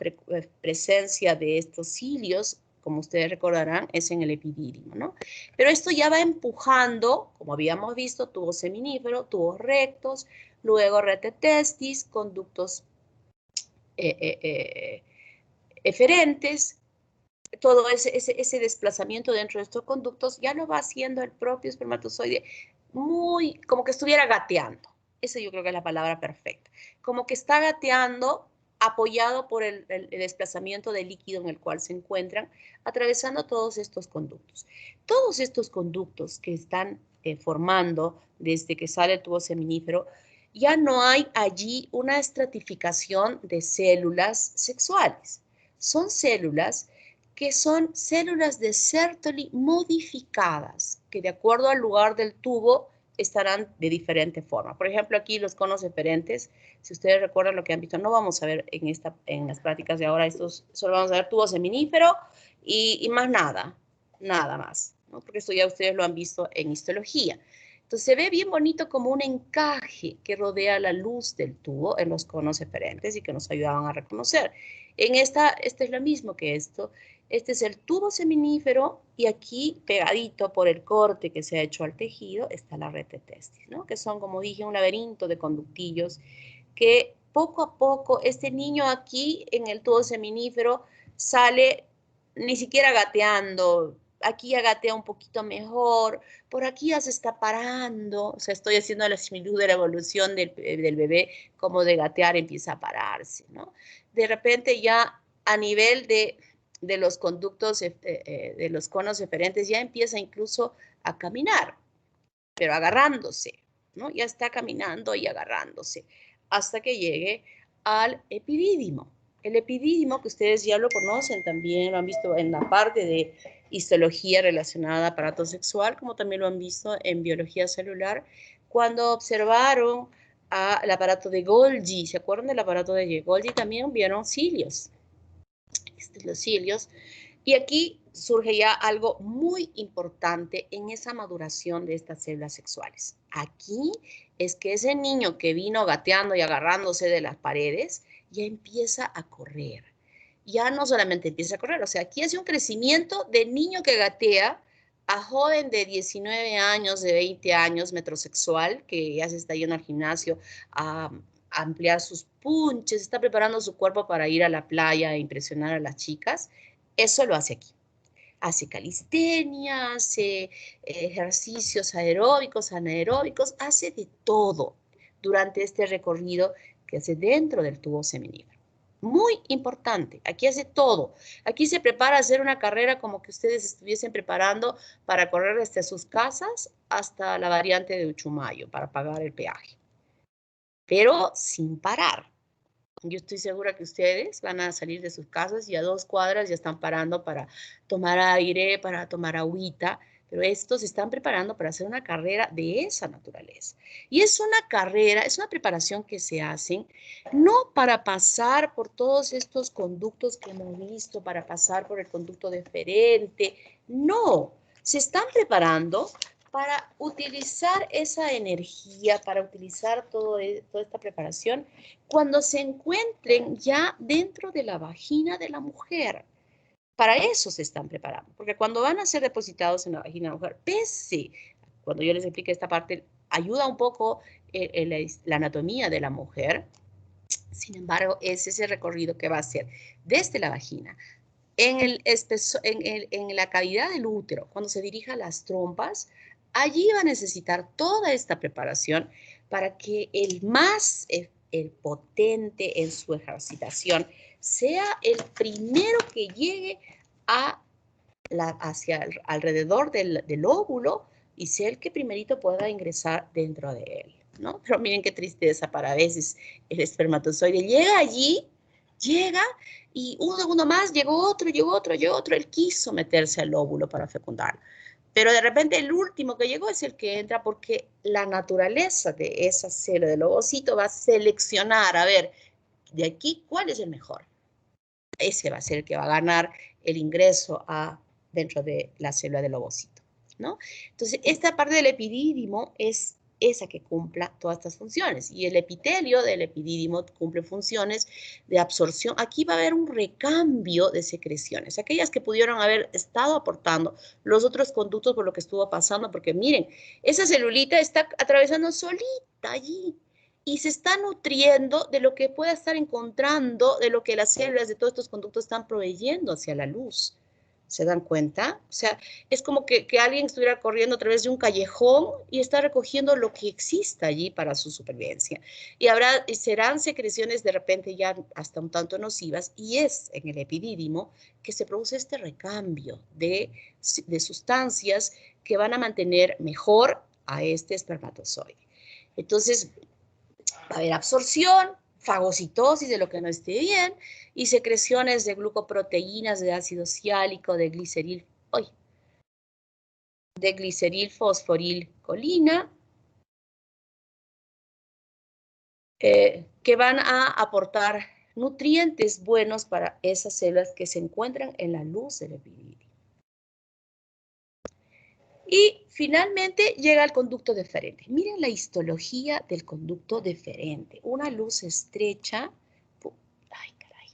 presencia de estos cilios, como ustedes recordarán, es en el epidídimo, ¿no? Pero esto ya va empujando, como habíamos visto, tubo seminífero, tubos rectos, luego red de testis, conductos eferentes, todo ese desplazamiento dentro de estos conductos ya lo va haciendo el propio espermatozoide muy, como que estuviera gateando. Esa yo creo que es la palabra perfecta. Como que está gateando apoyado por el desplazamiento del líquido en el cual se encuentran, atravesando todos estos conductos. Todos estos conductos que están formando desde que sale el tubo seminífero, ya no hay allí una estratificación de células sexuales. Son células que son células de Sertoli modificadas, que de acuerdo al lugar del tubo estarán de diferente forma. Por ejemplo, aquí los conos eferentes, si ustedes recuerdan lo que han visto, no vamos a ver en las prácticas de ahora, estos solo vamos a ver tubo seminífero y más nada más, ¿no? Porque esto ya ustedes lo han visto en histología. Entonces se ve bien bonito como un encaje que rodea la luz del tubo en los conos eferentes y que nos ayudaban a reconocer. En este es lo mismo que esto. Este es el tubo seminífero y aquí pegadito por el corte que se ha hecho al tejido está la red de testis, ¿no? Que son, como dije, un laberinto de conductillos que poco a poco este niño aquí en el tubo seminífero sale ni siquiera gateando. Aquí ya gatea un poquito mejor, por aquí ya se está parando, o sea, estoy haciendo la similitud de la evolución del bebé, como de gatear empieza a pararse, ¿no? De repente ya a nivel de los conductos, de los conos eferentes, ya empieza incluso a caminar, pero agarrándose, ¿no? Ya está caminando y agarrándose, hasta que llegue al epidídimo. El epidídimo, que ustedes ya lo conocen también, lo han visto en la parte de histología relacionada a aparato sexual, como también lo han visto en biología celular, cuando observaron el aparato de Golgi. ¿Se acuerdan del aparato de Golgi? También vieron cilios. Los cilios. Y aquí surge ya algo muy importante en esa maduración de estas células sexuales. Aquí es que ese niño que vino gateando y agarrándose de las paredes ya empieza a correr. Ya no solamente empieza a correr, o sea, aquí hace un crecimiento de niño que gatea a joven de 19 años, de 20 años, metrosexual, que ya se está yendo al gimnasio a ampliar sus punches, está preparando su cuerpo para ir a la playa e impresionar a las chicas. Eso lo hace aquí. Hace calistenia, hace ejercicios aeróbicos, anaeróbicos, hace de todo durante este recorrido que hace dentro del tubo seminífero. Muy importante, aquí hace todo. Aquí se prepara a hacer una carrera como que ustedes estuviesen preparando para correr desde sus casas hasta la variante de Uchumayo para pagar el peaje. Pero sin parar. Yo estoy segura que ustedes van a salir de sus casas y a 2 cuadras ya están parando para tomar aire, para tomar agüita, pero estos se están preparando para hacer una carrera de esa naturaleza. Y es una carrera, es una preparación que se hacen no para pasar por todos estos conductos que hemos visto, para pasar por el conducto deferente, no, se están preparando para utilizar esa energía, para utilizar toda esta preparación cuando se encuentren ya dentro de la vagina de la mujer. Para eso se están preparando, porque cuando van a ser depositados en la vagina de la mujer, cuando yo les explique esta parte, ayuda un poco la anatomía de la mujer. Sin embargo, es ese recorrido que va a hacer desde la vagina, en la cavidad del útero, cuando se dirija a las trompas, allí va a necesitar toda esta preparación para que el potente en su ejercitación sea el primero que llegue hacia alrededor del óvulo y sea el que primerito pueda ingresar dentro de él, ¿no? Pero miren qué tristeza para a veces el espermatozoide llega allí, llega y un segundo más llegó otro, él quiso meterse al óvulo para fecundarlo. Pero de repente el último que llegó es el que entra porque la naturaleza de esa célula del ovocito va a seleccionar, a ver, de aquí, ¿cuál es el mejor? Ese va a ser el que va a ganar el ingreso dentro de la célula del ovocito, ¿no? Entonces, esta parte del epidídimo es esa que cumpla todas estas funciones. Y el epitelio del epidídimo cumple funciones de absorción. Aquí va a haber un recambio de secreciones, aquellas que pudieron haber estado aportando los otros conductos por lo que estuvo pasando, porque miren, esa celulita está atravesando solita allí y se está nutriendo de lo que pueda estar encontrando, de lo que las células de todos estos conductos están proveyendo hacia la luz. ¿Se dan cuenta? O sea, es como que alguien estuviera corriendo a través de un callejón y está recogiendo lo que exista allí para su supervivencia. Y serán secreciones de repente ya hasta un tanto nocivas, y es en el epidídimo que se produce este recambio de sustancias que van a mantener mejor a este espermatozoide. Entonces, va a haber absorción, fagocitosis de lo que no esté bien y secreciones de glucoproteínas, de ácido siálico, de glicerilfosforilcolina, que van a aportar nutrientes buenos para esas células que se encuentran en la luz del epidídimo. Y finalmente llega el conducto deferente. Miren la histología del conducto deferente. Una luz estrecha. Ay, caray.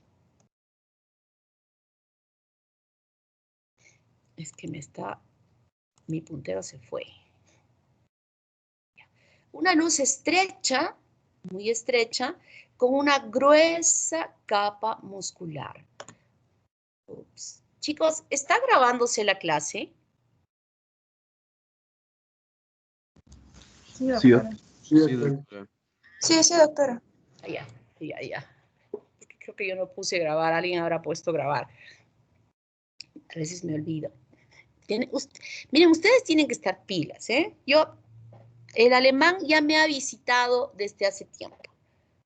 Es que mi puntero se fue. Una luz estrecha, muy estrecha, con una gruesa capa muscular. Ups. Chicos, ¿está grabándose la clase? Sí, doctora. Sí, doctora. Sí, doctora. Ya. Creo que yo no puse grabar, alguien habrá puesto grabar. A veces me olvido. Miren, ustedes tienen que estar pilas, ¿eh? El alemán ya me ha visitado desde hace tiempo.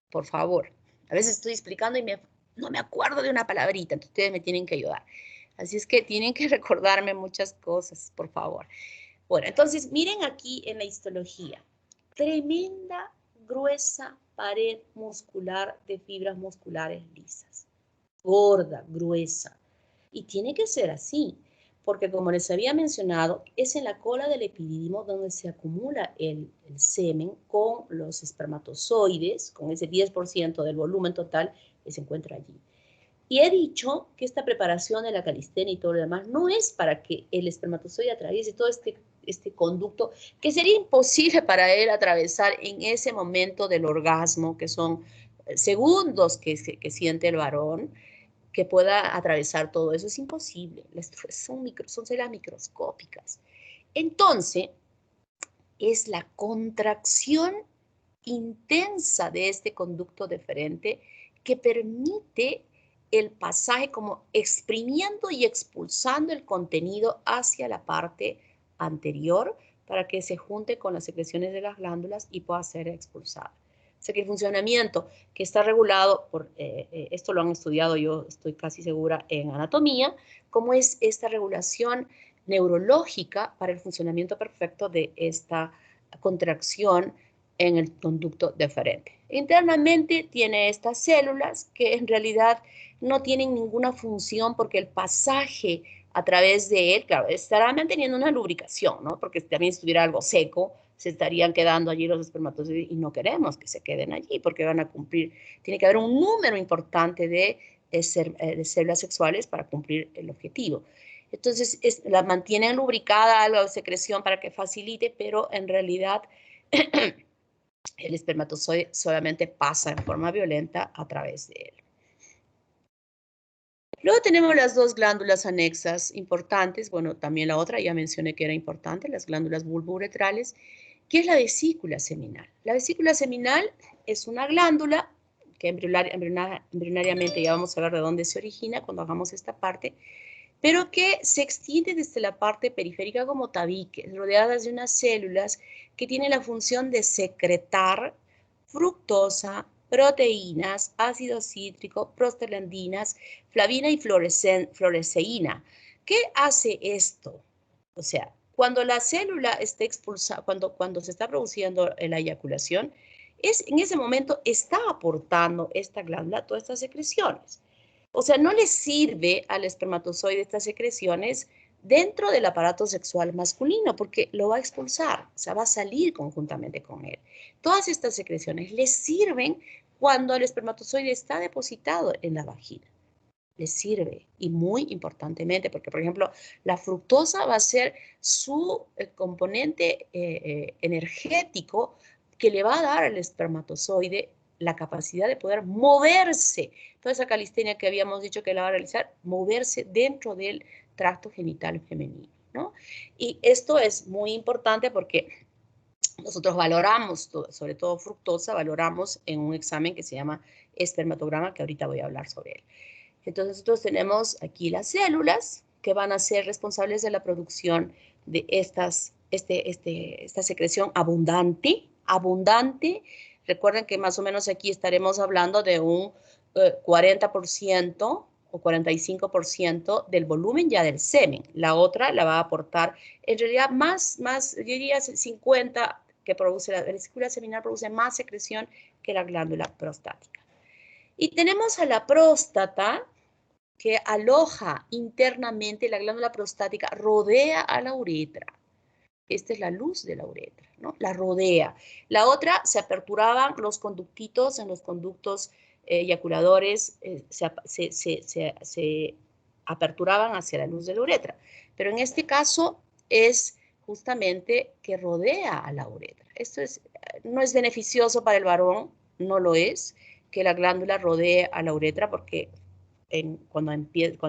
Por favor. A veces estoy explicando y no me acuerdo de una palabrita, entonces ustedes me tienen que ayudar. Así es que tienen que recordarme muchas cosas, por favor. Bueno, entonces miren aquí en la histología. Tremenda, gruesa pared muscular de fibras musculares lisas. Gorda, gruesa. Y tiene que ser así, porque como les había mencionado, es en la cola del epidídimo donde se acumula el semen con los espermatozoides, con ese 10% del volumen total que se encuentra allí. Y he dicho que esta preparación de la calistenia y todo lo demás no es para que el espermatozoide atraviese todo este conducto, que sería imposible para él atravesar en ese momento del orgasmo, que son segundos que siente el varón, que pueda atravesar todo eso. Es imposible. Son células microscópicas. Entonces, es la contracción intensa de este conducto deferente que permite el pasaje como exprimiendo y expulsando el contenido hacia la parte anterior para que se junte con las secreciones de las glándulas y pueda ser expulsado. O sea que el funcionamiento que está regulado por, esto lo han estudiado, yo estoy casi segura, en anatomía, cómo es esta regulación neurológica para el funcionamiento perfecto de esta contracción en el conducto deferente. Internamente tiene estas células que en realidad no tienen ninguna función porque el pasaje a través de él, claro, estará manteniendo una lubricación, ¿no? Porque también si estuviera algo seco, se estarían quedando allí los espermatozoides y no queremos que se queden allí porque van a cumplir, tiene que haber un número importante de células sexuales para cumplir el objetivo. Entonces, la mantienen lubricada la secreción para que facilite, pero en realidad el espermatozoide solamente pasa en forma violenta a través de él. Luego tenemos las dos glándulas anexas importantes. Bueno, también la otra ya mencioné que era importante, las glándulas bulbouretrales, que es la vesícula seminal. La vesícula seminal es una glándula que embrionariamente ya vamos a ver de dónde se origina cuando hagamos esta parte, pero que se extiende desde la parte periférica como tabiques, rodeadas de unas células que tienen la función de secretar fructosa, proteínas, ácido cítrico, prostaglandinas, flavina y fluoresceína. ¿Qué hace esto? O sea, cuando la célula está expulsada, cuando se está produciendo la eyaculación, en ese momento está aportando esta glándula todas estas secreciones. O sea, no le sirve al espermatozoide estas secreciones dentro del aparato sexual masculino porque lo va a expulsar, o sea, va a salir conjuntamente con él. Todas estas secreciones le sirven cuando el espermatozoide está depositado en la vagina. Le sirve, y muy importantemente, porque, por ejemplo, la fructosa va a ser su componente energético que le va a dar al espermatozoide la capacidad de poder moverse. Toda esa calistenia que habíamos dicho que la va a realizar, moverse dentro del tracto genital femenino, ¿no? Y esto es muy importante porque nosotros valoramos, sobre todo fructosa, valoramos en un examen que se llama espermatograma, que ahorita voy a hablar sobre él. Entonces nosotros tenemos aquí las células que van a ser responsables de la producción de esta secreción abundante. Recuerden que más o menos aquí estaremos hablando de un 40% o 45% del volumen ya del semen. La otra la va a aportar, en realidad más yo diría 50, que produce la vesícula seminal, produce más secreción que la glándula prostática. Y tenemos a la próstata, que aloja internamente la glándula prostática, rodea a la uretra. Esta es la luz de la uretra, ¿no? La rodea. La otra, se aperturaban los conductitos en los conductos eyaculadores, se aperturaban hacia la luz de la uretra. Pero en este caso es justamente que rodea a la uretra. Esto no es beneficioso para el varón, no lo es, que la glándula rodee a la uretra porque cuando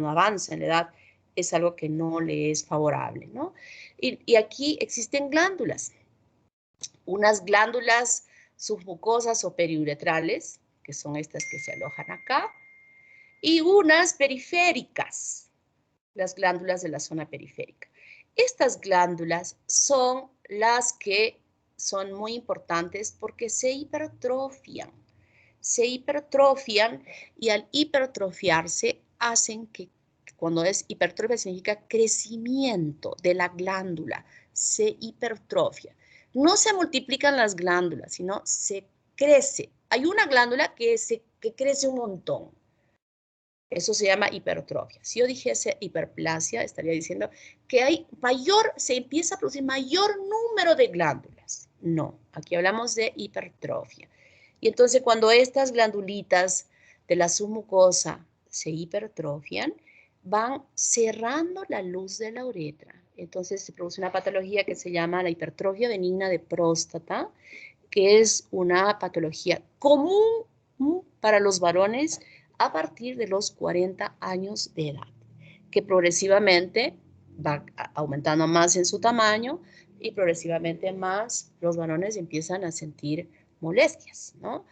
avanza en la edad es algo que no le es favorable, ¿no? Y aquí existen glándulas, unas glándulas submucosas o periuretrales, que son estas que se alojan acá, y unas periféricas, las glándulas de la zona periférica. Estas glándulas son las que son muy importantes porque se hipertrofian y al hipertrofiarse hacen que, cuando es hipertrofia significa crecimiento de la glándula, se hipertrofia. No se multiplican las glándulas, sino se crece. Hay una glándula que crece un montón. Eso se llama hipertrofia. Si yo dijese hiperplasia, estaría diciendo que se empieza a producir mayor número de glándulas. No, aquí hablamos de hipertrofia. Y entonces cuando estas glandulitas de la submucosa se hipertrofian, van cerrando la luz de la uretra. Entonces se produce una patología que se llama la hipertrofia benigna de próstata, que es una patología común para los varones a partir de los 40 años de edad, que progresivamente va aumentando más en su tamaño y progresivamente más los varones empiezan a sentir molestias, ¿no?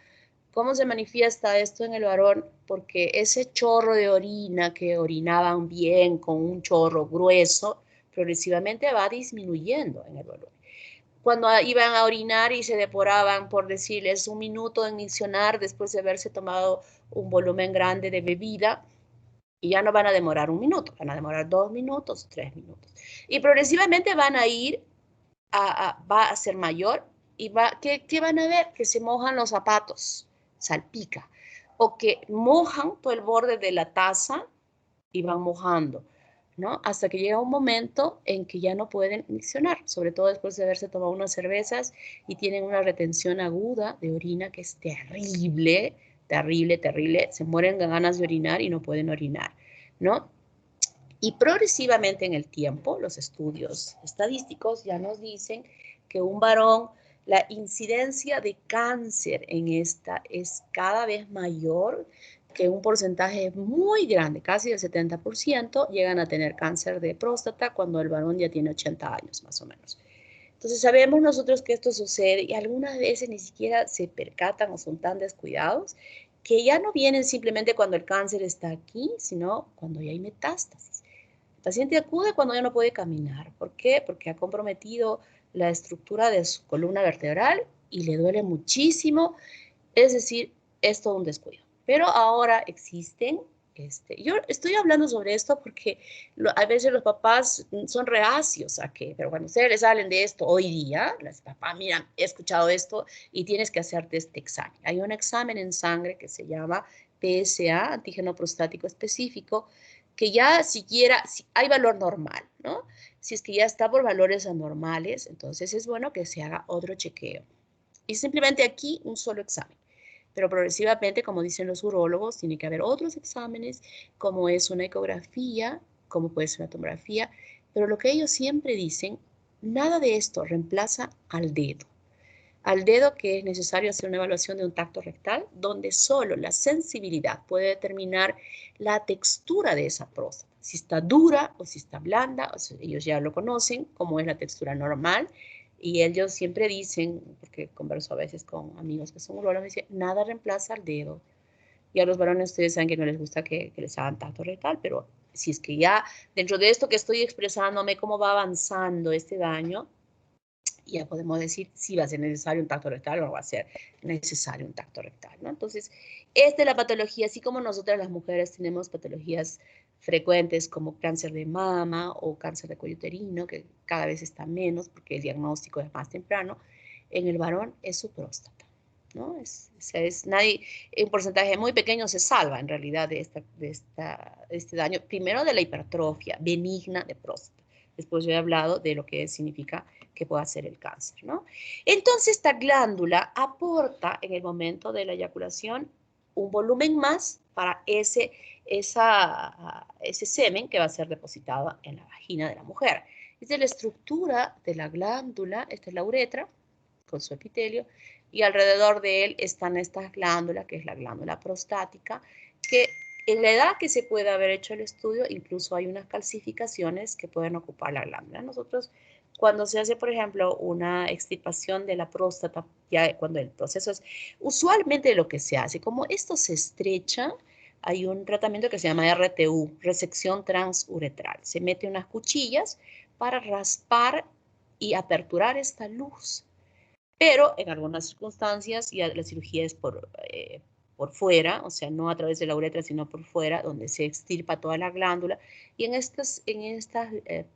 ¿Cómo se manifiesta esto en el varón? Porque ese chorro de orina que orinaban bien con un chorro grueso, progresivamente va disminuyendo en el volumen. Cuando iban a orinar y se depuraban, por decirles, un minuto en miccionar después de haberse tomado un volumen grande de bebida, y ya no van a demorar un minuto, van a demorar 2 minutos, 3 minutos. Y progresivamente van a ir, va a ser mayor, y ¿qué van a ver? Que se mojan los zapatos, salpica, o que mojan todo el borde de la taza y van mojando, ¿no? Hasta que llega un momento en que ya no pueden miccionar, sobre todo después de haberse tomado unas cervezas y tienen una retención aguda de orina que es terrible, terrible, se mueren de ganas de orinar y no pueden orinar, ¿no? Y progresivamente en el tiempo, los estudios estadísticos ya nos dicen que un varón la incidencia de cáncer en esta es cada vez mayor, que un porcentaje muy grande, casi el 70%, llegan a tener cáncer de próstata cuando el varón ya tiene 80 años, más o menos. Entonces sabemos nosotros que esto sucede y algunas veces ni siquiera se percatan o son tan descuidados que ya no vienen simplemente cuando el cáncer está aquí, sino cuando ya hay metástasis. El paciente acude cuando ya no puede caminar. ¿Por qué? Porque ha comprometido la estructura de su columna vertebral y le duele muchísimo. Es decir, es todo un descuido. Pero ahora existen, yo estoy hablando sobre esto porque a veces los papás son reacios a que, pero cuando ustedes les salen de esto hoy día, los papás, mira, he escuchado esto y tienes que hacerte este examen. Hay un examen en sangre que se llama PSA, antígeno prostático específico, que ya siquiera, si hay valor normal, ¿no? Si es que ya está por valores anormales, entonces es bueno que se haga otro chequeo. Y simplemente aquí un solo examen. Pero progresivamente, como dicen los urólogos, tiene que haber otros exámenes, como es una ecografía, como puede ser una tomografía, pero lo que ellos siempre dicen, nada de esto reemplaza al dedo. Al dedo que es necesario hacer una evaluación de un tacto rectal, donde solo la sensibilidad puede determinar la textura de esa próstata, si está dura o si está blanda, o sea, ellos ya lo conocen, como es la textura normal, y ellos siempre dicen, porque converso a veces con amigos que son urólogos, dicen, nada reemplaza al dedo. Y a los varones ustedes saben que no les gusta que les hagan tacto rectal, pero si es que ya dentro de esto que estoy expresándome, cómo va avanzando este daño, ya podemos decir si va a ser necesario un tacto rectal o no va a ser necesario un tacto rectal, ¿no? Entonces, esta es la patología, así como nosotras las mujeres tenemos patologías frecuentes como cáncer de mama o cáncer de cuello uterino, que cada vez está menos porque el diagnóstico es más temprano, en el varón es su próstata, ¿no? Un porcentaje muy pequeño se salva en realidad de este daño, primero de la hipertrofia benigna de próstata. Después yo he hablado de lo que significa que pueda ser el cáncer, ¿no? Entonces, esta glándula aporta en el momento de la eyaculación un volumen más para ese semen que va a ser depositado en la vagina de la mujer. Esta es la estructura de la glándula, esta es la uretra con su epitelio, y alrededor de él están estas glándulas, que es la glándula prostática, que en la edad que se puede haber hecho el estudio, incluso hay unas calcificaciones que pueden ocupar la glándula. Nosotros, cuando se hace, por ejemplo, una extirpación de la próstata, ya cuando el proceso es usualmente lo que se hace, como esto se estrecha, hay un tratamiento que se llama RTU, resección transuretral. Se mete unas cuchillas para raspar y aperturar esta luz. Pero en algunas circunstancias ya la cirugía es por fuera, o sea, no a través de la uretra, sino por fuera, donde se extirpa toda la glándula. Y en estas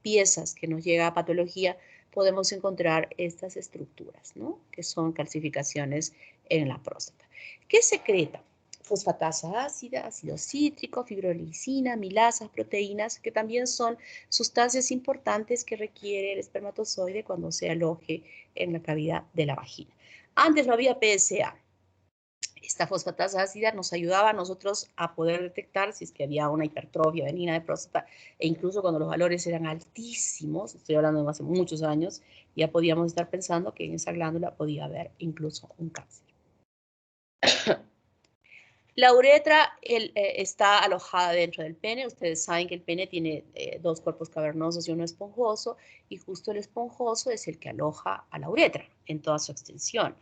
piezas que nos llega a patología, podemos encontrar estas estructuras, ¿no? Que son calcificaciones en la próstata. ¿Qué secreta? Fosfatasa ácida, ácido cítrico, fibrolicina, milasas, proteínas, que también son sustancias importantes que requiere el espermatozoide cuando se aloje en la cavidad de la vagina. Antes no había PSA. Esta fosfatasa ácida nos ayudaba a nosotros a poder detectar si es que había una hipertrofia benigna de próstata, e incluso cuando los valores eran altísimos, estoy hablando de hace muchos años, ya podíamos estar pensando que en esa glándula podía haber incluso un cáncer. La uretra está alojada dentro del pene. Ustedes saben que el pene tiene dos cuerpos cavernosos y uno esponjoso, y justo el esponjoso es el que aloja a la uretra en toda su extensión.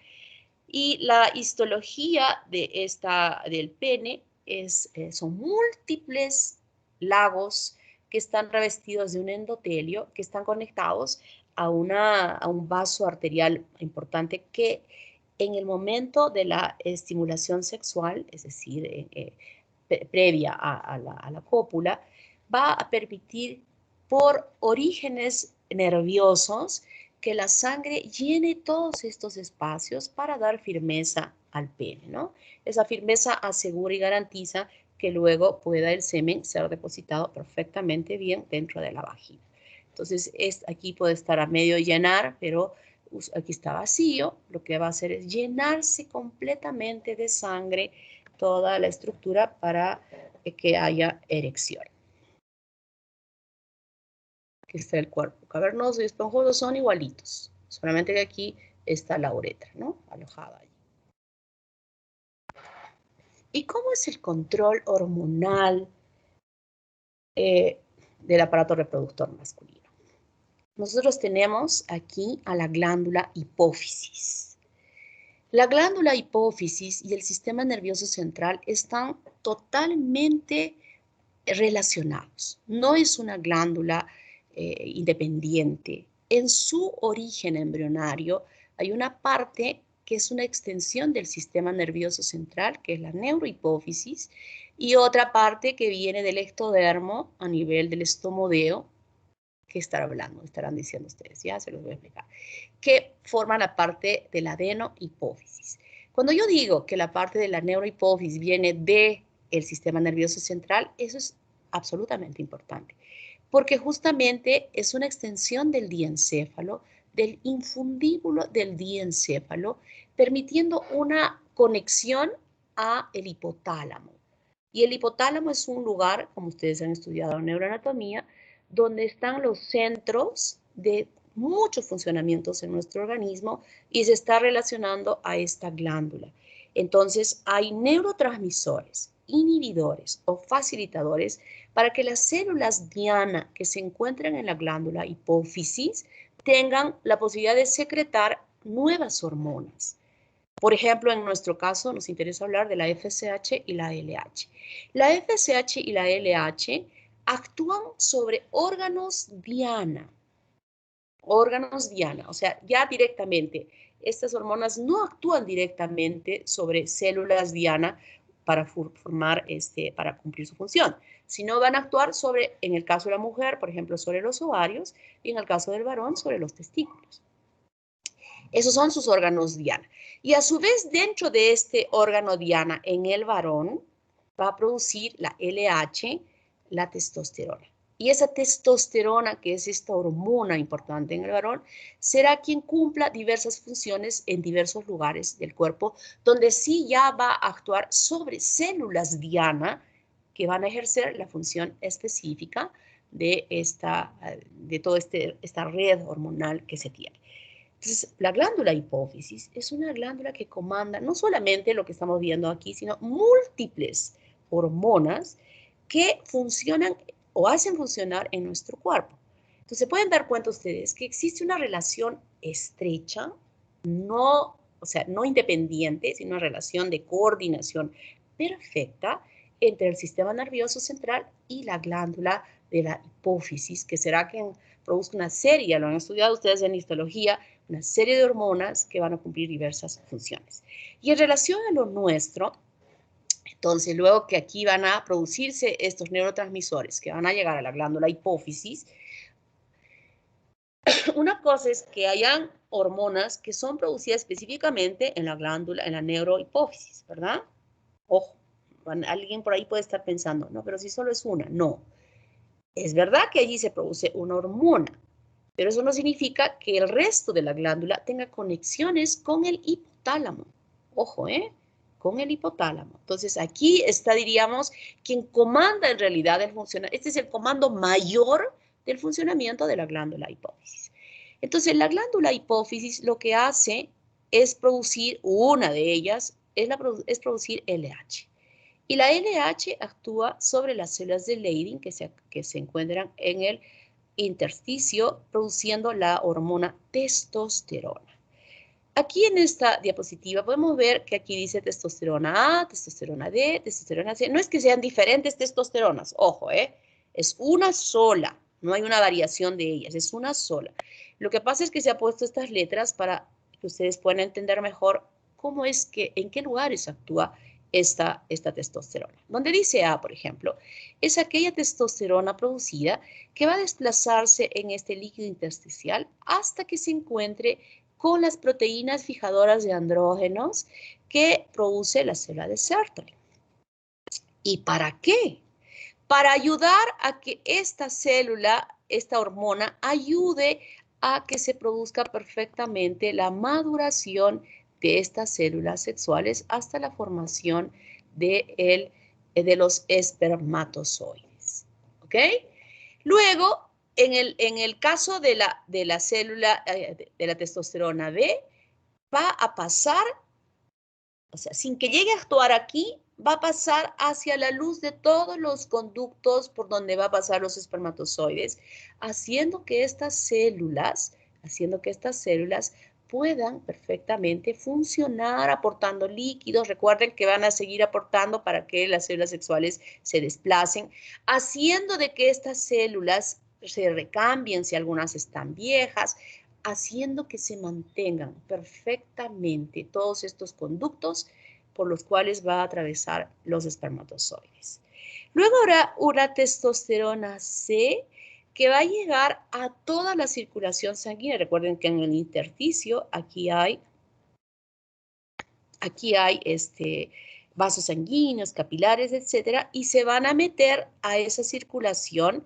Y la histología del pene son múltiples lagos que están revestidos de un endotelio, que están conectados a un vaso arterial importante que en el momento de la estimulación sexual, es decir, previa a la cópula, va a permitir por orígenes nerviosos que la sangre llene todos estos espacios para dar firmeza al pene, ¿no? Esa firmeza asegura y garantiza que luego pueda el semen ser depositado perfectamente bien dentro de la vagina. Entonces, aquí puede estar a medio llenar, pero aquí está vacío. Lo que va a hacer es llenarse completamente de sangre toda la estructura para que haya erección. Aquí está el cuerpo cavernoso y esponjoso, son igualitos, solamente que aquí está la uretra, ¿no? Alojada ahí. ¿Y cómo es el control hormonal del aparato reproductor masculino? Nosotros tenemos aquí a la glándula hipófisis. La glándula hipófisis y el sistema nervioso central están totalmente relacionados. No es una glándula independiente. En su origen embrionario hay una parte que es una extensión del sistema nervioso central, que es la neurohipófisis, y otra parte que viene del ectodermo a nivel del estomodeo, que estarán diciendo ustedes, ya se los voy a explicar, que forman la parte de la adenohipófisis. Cuando yo digo que la parte de la neurohipófisis viene del sistema nervioso central, eso es absolutamente importante, porque justamente es una extensión del diencéfalo, del infundíbulo del diencéfalo, permitiendo una conexión a el hipotálamo. Y el hipotálamo es un lugar, como ustedes han estudiado en neuroanatomía, donde están los centros de muchos funcionamientos en nuestro organismo y se está relacionando a esta glándula. Entonces, hay neurotransmisores, inhibidores o facilitadores para que las células diana que se encuentran en la glándula hipófisis tengan la posibilidad de secretar nuevas hormonas. Por ejemplo, en nuestro caso nos interesa hablar de la FSH y la LH. La FSH y la LH actúan sobre órganos diana. Órganos diana, o sea, ya directamente. Estas hormonas no actúan directamente sobre células diana para para cumplir su función, sino van a actuar sobre, en el caso de la mujer, por ejemplo, sobre los ovarios, y en el caso del varón, sobre los testículos. Esos son sus órganos diana. Y a su vez, dentro de este órgano diana, en el varón, va a producir la LH, la testosterona. Y esa testosterona, que es esta hormona importante en el varón, será quien cumpla diversas funciones en diversos lugares del cuerpo, donde sí ya va a actuar sobre células diana que van a ejercer la función específica de toda esta red hormonal que se tiene. Entonces, la glándula hipófisis es una glándula que comanda no solamente lo que estamos viendo aquí, sino múltiples hormonas que funcionan o hacen funcionar en nuestro cuerpo. Entonces, se pueden dar cuenta ustedes que existe una relación estrecha, no independiente, sino una relación de coordinación perfecta entre el sistema nervioso central y la glándula de la hipófisis, que será quien produzca una serie, lo han estudiado ustedes en histología, una serie de hormonas que van a cumplir diversas funciones. Y en relación a lo nuestro, entonces luego que aquí van a producirse estos neurotransmisores que van a llegar a la glándula hipófisis, una cosa es que hayan hormonas que son producidas específicamente en la glándula, en la neurohipófisis, ¿verdad? Ojo, alguien por ahí puede estar pensando, no, pero si solo es una, no. Es verdad que allí se produce una hormona, pero eso no significa que el resto de la glándula tenga conexiones con el hipotálamo. Ojo, con el hipotálamo. Entonces, aquí está, diríamos, quien comanda en realidad el funcionamiento. Este es el comando mayor del funcionamiento de la glándula hipófisis. Entonces, la glándula hipófisis lo que hace es producir, una de ellas, es producir LH. Y la LH actúa sobre las células de Leydig que se encuentran en el intersticio, produciendo la hormona testosterona. Aquí en esta diapositiva podemos ver que aquí dice testosterona A, testosterona D, testosterona C. No es que sean diferentes testosteronas, ojo, es una sola, no hay una variación de ellas, es una sola. Lo que pasa es que se ha puesto estas letras para que ustedes puedan entender mejor cómo es que, en qué lugares actúa esta testosterona. Donde dice A, por ejemplo, es aquella testosterona producida que va a desplazarse en este líquido intersticial hasta que se encuentre con las proteínas fijadoras de andrógenos que produce la célula de Sertoli. ¿Y para qué? Para ayudar a que esta célula, esta hormona, ayude a que se produzca perfectamente la maduración de estas células sexuales hasta la formación de los espermatozoides. ¿Ok? Luego, en el caso de la célula, de la testosterona B, va a pasar, o sea, sin que llegue a actuar aquí, va a pasar hacia la luz de todos los conductos por donde va a pasar los espermatozoides, haciendo que estas células puedan perfectamente funcionar aportando líquidos. Recuerden que van a seguir aportando para que las células sexuales se desplacen, haciendo de que estas células se recambien si algunas están viejas, haciendo que se mantengan perfectamente todos estos conductos por los cuales va a atravesar los espermatozoides. Luego habrá una testosterona C que va a llegar a toda la circulación sanguínea. Recuerden que en el intersticio aquí hay vasos sanguíneos, capilares, etcétera, y se van a meter a esa circulación,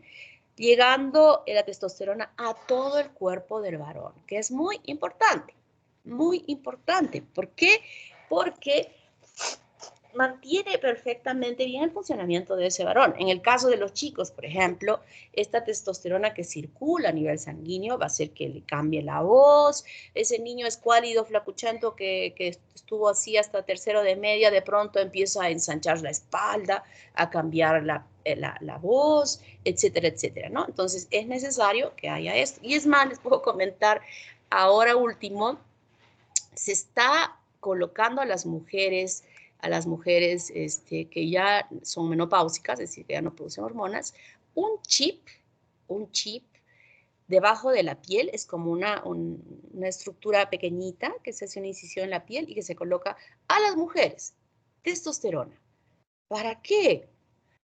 llegando la testosterona a todo el cuerpo del varón, que es muy importante, muy importante. ¿Por qué? Porque mantiene perfectamente bien el funcionamiento de ese varón. En el caso de los chicos, por ejemplo, esta testosterona que circula a nivel sanguíneo va a hacer que le cambie la voz. Ese niño escuálido, flacuchento que estuvo así hasta tercero de media, de pronto empieza a ensanchar la espalda, a cambiar la voz, etcétera, etcétera, ¿no? Entonces es necesario que haya esto. Y es más, les puedo comentar, ahora último, se está colocando a las mujeres que ya son menopáusicas, es decir, que ya no producen hormonas, un chip debajo de la piel, es como una estructura pequeñita que se hace una incisión en la piel y que se coloca a las mujeres, testosterona. ¿Para qué?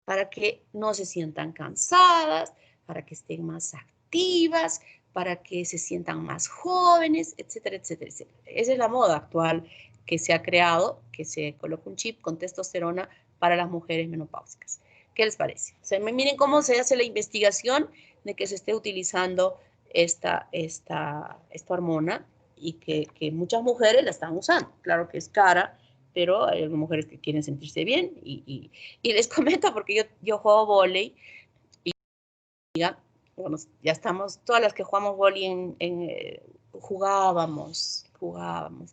Para que no se sientan cansadas, para que estén más activas, para que se sientan más jóvenes, etcétera, etcétera, etcétera. Esa es la moda actual que se ha creado, que se coloca un chip con testosterona para las mujeres menopáusicas. ¿Qué les parece? O sea, miren cómo se hace la investigación de que se esté utilizando esta hormona y que muchas mujeres la están usando. Claro que es cara, pero hay mujeres que quieren sentirse bien y les comento porque yo juego vóley y bueno, ya estamos, todas las que jugamos vóley jugábamos,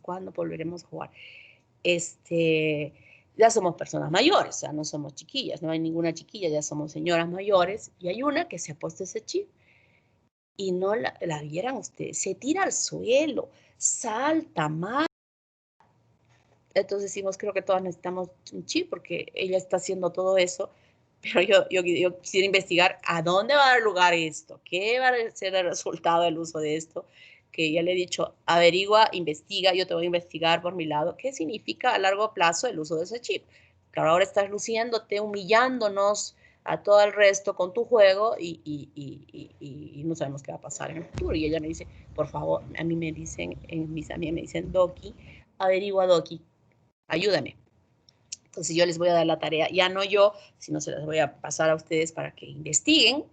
¿cuándo volveremos a jugar? Ya somos personas mayores, o sea, no somos chiquillas, no hay ninguna chiquilla, ya somos señoras mayores, y hay una que se ha puesto ese chip, y no la vieran ustedes, se tira al suelo, salta mal. Entonces decimos, creo que todas necesitamos un chip, porque ella está haciendo todo eso, pero yo quisiera investigar a dónde va a dar lugar esto, qué va a ser el resultado del uso de esto, que ya le he dicho, averigua, investiga, yo te voy a investigar por mi lado, qué significa a largo plazo el uso de ese chip. Claro, ahora estás luciéndote, humillándonos a todo el resto con tu juego y no sabemos qué va a pasar en el futuro. Y ella me dice, por favor, a mí me dicen, en mis amigas me dicen, Doki, averigua, Doki, ayúdame. Entonces yo les voy a dar la tarea, ya no yo, sino se las voy a pasar a ustedes para que investiguen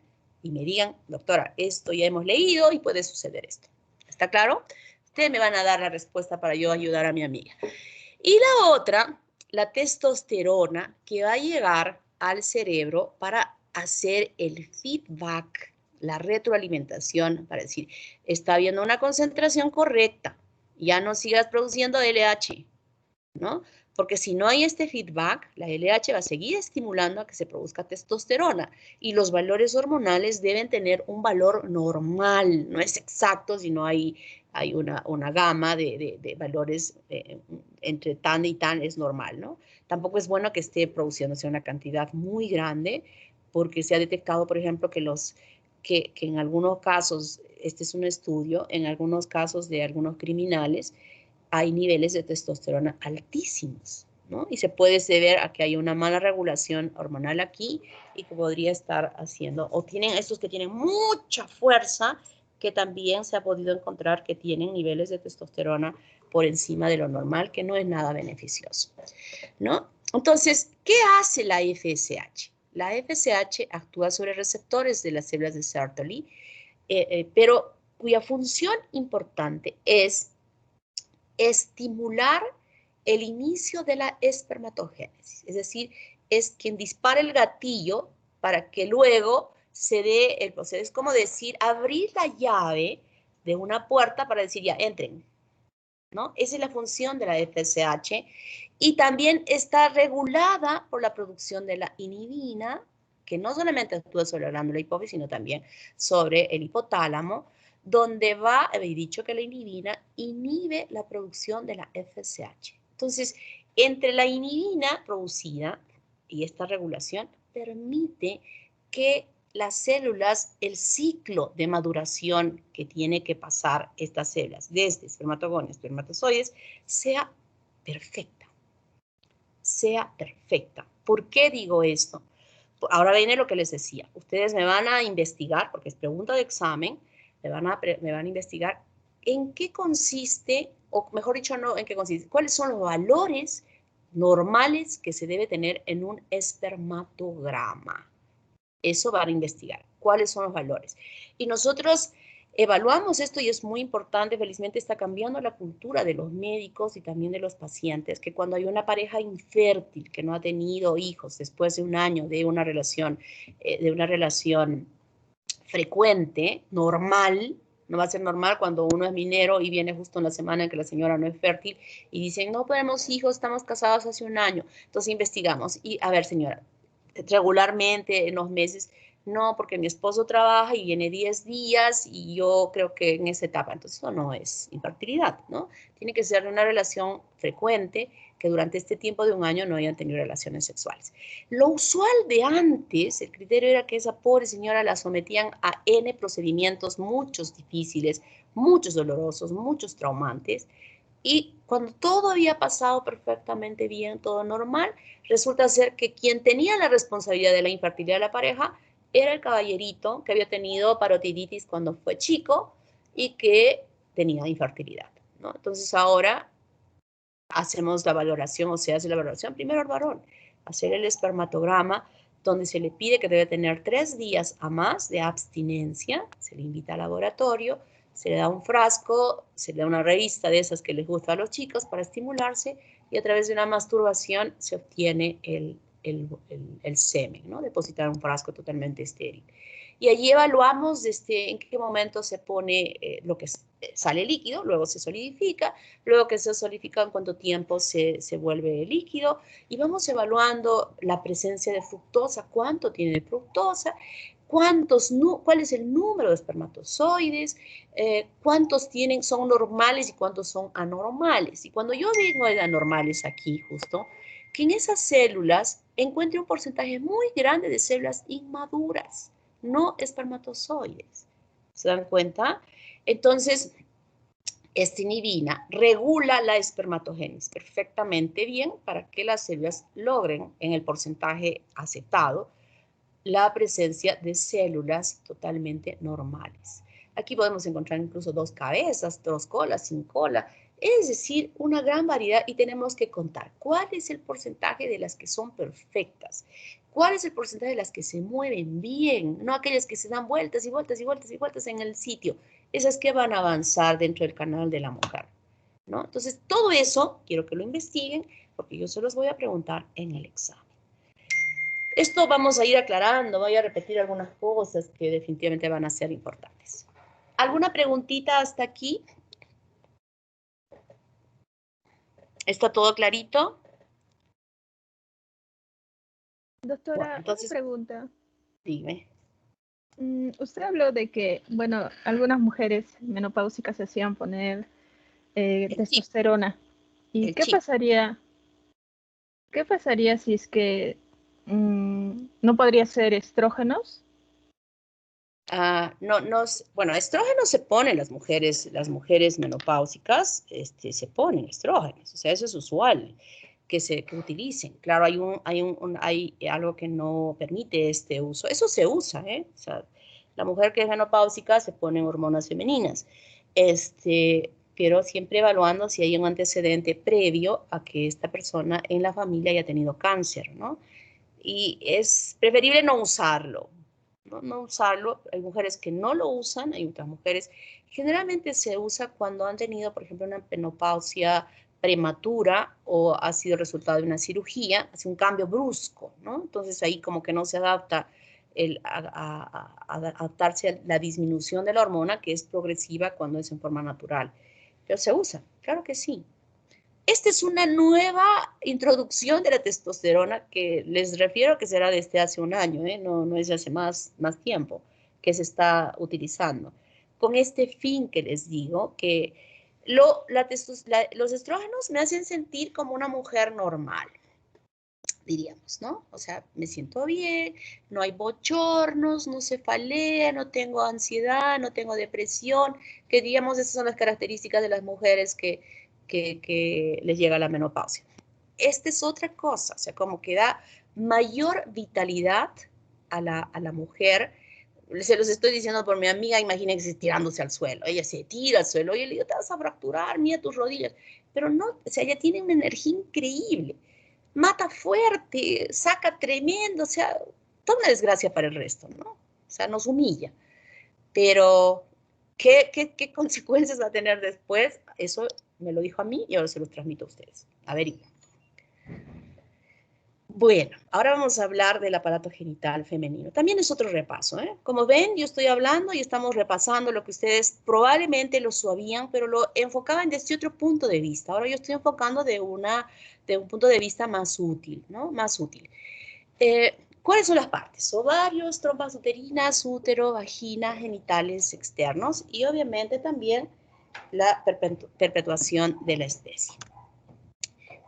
y me digan, doctora, esto ya hemos leído y puede suceder esto. ¿Está claro? Ustedes me van a dar la respuesta para yo ayudar a mi amiga. Y la otra, la testosterona, que va a llegar al cerebro para hacer el feedback, la retroalimentación, para decir, está habiendo una concentración correcta, ya no sigas produciendo LH, ¿no? Porque si no hay este feedback, la LH va a seguir estimulando a que se produzca testosterona y los valores hormonales deben tener un valor normal, no es exacto, sino hay una gama de valores entre tan y tan es normal, ¿no? Tampoco es bueno que esté produciéndose una cantidad muy grande porque se ha detectado, por ejemplo, que en algunos casos, este es un estudio, en algunos casos de algunos criminales, hay niveles de testosterona altísimos, ¿no? Y se puede deber a que hay una mala regulación hormonal aquí y que podría estar haciendo, o tienen estos que tienen mucha fuerza, que también se ha podido encontrar que tienen niveles de testosterona por encima de lo normal, que no es nada beneficioso, ¿no? Entonces, ¿qué hace la FSH? La FSH actúa sobre receptores de las células de Sertoli, pero cuya función importante es estimular el inicio de la espermatogénesis, es decir, es quien dispara el gatillo para que luego se dé el proceso. Es como decir, abrir la llave de una puerta para decir, ya, entren. ¿no? Esa es la función de la FSH. Y también está regulada por la producción de la inhibina, que no solamente actúa sobre la glándula hipófisis, sino también sobre el hipotálamo, donde he dicho que la inhibina inhibe la producción de la FSH. Entonces, entre la inhibina producida y esta regulación permite que las células, el ciclo de maduración que tiene que pasar estas células, desde espermatogonia a espermatozoides, sea perfecta. Sea perfecta. ¿Por qué digo esto? Ahora viene lo que les decía. Ustedes me van a investigar, porque es pregunta de examen, me van a investigar en qué consiste, o mejor dicho, no en qué consiste, cuáles son los valores normales que se debe tener en un espermatograma. Eso van a investigar. ¿Cuáles son los valores? Y nosotros evaluamos esto y es muy importante. Felizmente está cambiando la cultura de los médicos y también de los pacientes, que cuando hay una pareja infértil que no ha tenido hijos después de un año de una relación frecuente, normal, no va a ser normal cuando uno es minero y viene justo en la semana en que la señora no es fértil y dicen, no tenemos hijos, estamos casados hace un año. Entonces investigamos y, a ver, señora, regularmente en los meses, no, porque mi esposo trabaja y viene 10 días y yo creo que en esa etapa, entonces eso no es infertilidad, ¿no? Tiene que ser una relación frecuente que durante este tiempo de un año no hayan tenido relaciones sexuales. Lo usual de antes, el criterio era que esa pobre señora la sometían a N procedimientos, muchos difíciles, muchos dolorosos, muchos traumantes, y cuando todo había pasado perfectamente bien, todo normal, resulta ser que quien tenía la responsabilidad de la infertilidad de la pareja era el caballerito que había tenido parotiditis cuando fue chico y que tenía infertilidad, ¿no? Entonces ahora hacemos la valoración, o se hace la valoración primero al varón, hacer el espermatograma, donde se le pide que debe tener 3 días a más de abstinencia, se le invita al laboratorio, se le da un frasco, se le da una revista de esas que les gusta a los chicos para estimularse y a través de una masturbación se obtiene el semen, ¿no? Depositar un frasco totalmente estéril. Y allí evaluamos en qué momento se pone lo que sale líquido, luego se solidifica, luego que se solidifica en cuánto tiempo se vuelve líquido y vamos evaluando la presencia de fructosa, cuánto tiene de fructosa, cuál es el número de espermatozoides, cuántos son normales y cuántos son anormales. Y cuando yo digo de anormales aquí justo, que en esas células encuentre un porcentaje muy grande de células inmaduras, no espermatozoides. ¿Se dan cuenta? Entonces, esta inhibina regula la espermatogénesis perfectamente bien para que las células logren en el porcentaje aceptado la presencia de células totalmente normales. Aquí podemos encontrar incluso 2 cabezas, 2 colas, sin cola, es decir, una gran variedad y tenemos que contar cuál es el porcentaje de las que son perfectas, cuál es el porcentaje de las que se mueven bien, no aquellas que se dan vueltas y vueltas y vueltas y vueltas en el sitio, esas que van a avanzar dentro del canal de la mujer, ¿no? Entonces, todo eso quiero que lo investiguen porque yo se los voy a preguntar en el examen. Esto vamos a ir aclarando, voy a repetir algunas cosas que definitivamente van a ser importantes. ¿Alguna preguntita hasta aquí? ¿Está todo clarito? Doctora, Bueno, entonces, una pregunta. dime. Usted habló de que, bueno, algunas mujeres menopáusicas se hacían poner El chip, testosterona. ¿Y el chip. qué pasaría si es que no podría ser estrógenos? Bueno, estrógenos se ponen las mujeres menopáusicas, se ponen estrógenos, o sea, eso es usual que utilicen. Claro, hay algo que no permite este uso. Eso se usa, ¿eh? O sea, la mujer que es menopáusica se pone hormonas femeninas, pero siempre evaluando si hay un antecedente previo a que esta persona en la familia haya tenido cáncer, ¿no? Y es preferible no usarlo. No usarlo, hay mujeres que no lo usan, hay otras mujeres, generalmente se usa cuando han tenido, por ejemplo, una menopausia prematura o ha sido resultado de una cirugía, hace un cambio brusco, ¿no? Entonces ahí como que no se adapta adaptarse a la disminución de la hormona, que es progresiva cuando es en forma natural. pero se usa, claro que sí. Esta es una nueva introducción de la testosterona que les refiero que será desde hace un año, no es de hace más tiempo que se está utilizando. Con este fin que les digo, que los estrógenos me hacen sentir como una mujer normal, diríamos, ¿no? O sea, me siento bien, no hay bochornos, no cefalea, no tengo ansiedad, no tengo depresión, que digamos esas son las características de las mujeres que les llega la menopausia. Esta es otra cosa, o sea, como que da mayor vitalidad a la mujer. Se los estoy diciendo por mi amiga, imagínense tirándose al suelo. Ella se tira al suelo y yo le digo, te vas a fracturar, mira tus rodillas. Pero no, o sea, ella tiene una energía increíble. Mata fuerte, saca tremendo, o sea, toda una desgracia para el resto, ¿no? O sea, nos humilla. Pero, ¿qué consecuencias va a tener después? Eso me lo dijo a mí y ahora se los transmito a ustedes. Averigüen. Bueno, ahora vamos a hablar del aparato genital femenino. También es otro repaso, ¿eh? Como ven, yo estoy hablando y estamos repasando lo que ustedes probablemente lo sabían, pero lo enfocaban desde otro punto de vista. Ahora yo estoy enfocando de un punto de vista más útil, ¿no? Más útil. ¿Cuáles son las partes? Ovarios, trompas uterinas, útero, vagina, genitales externos y obviamente también la perpetuación de la especie.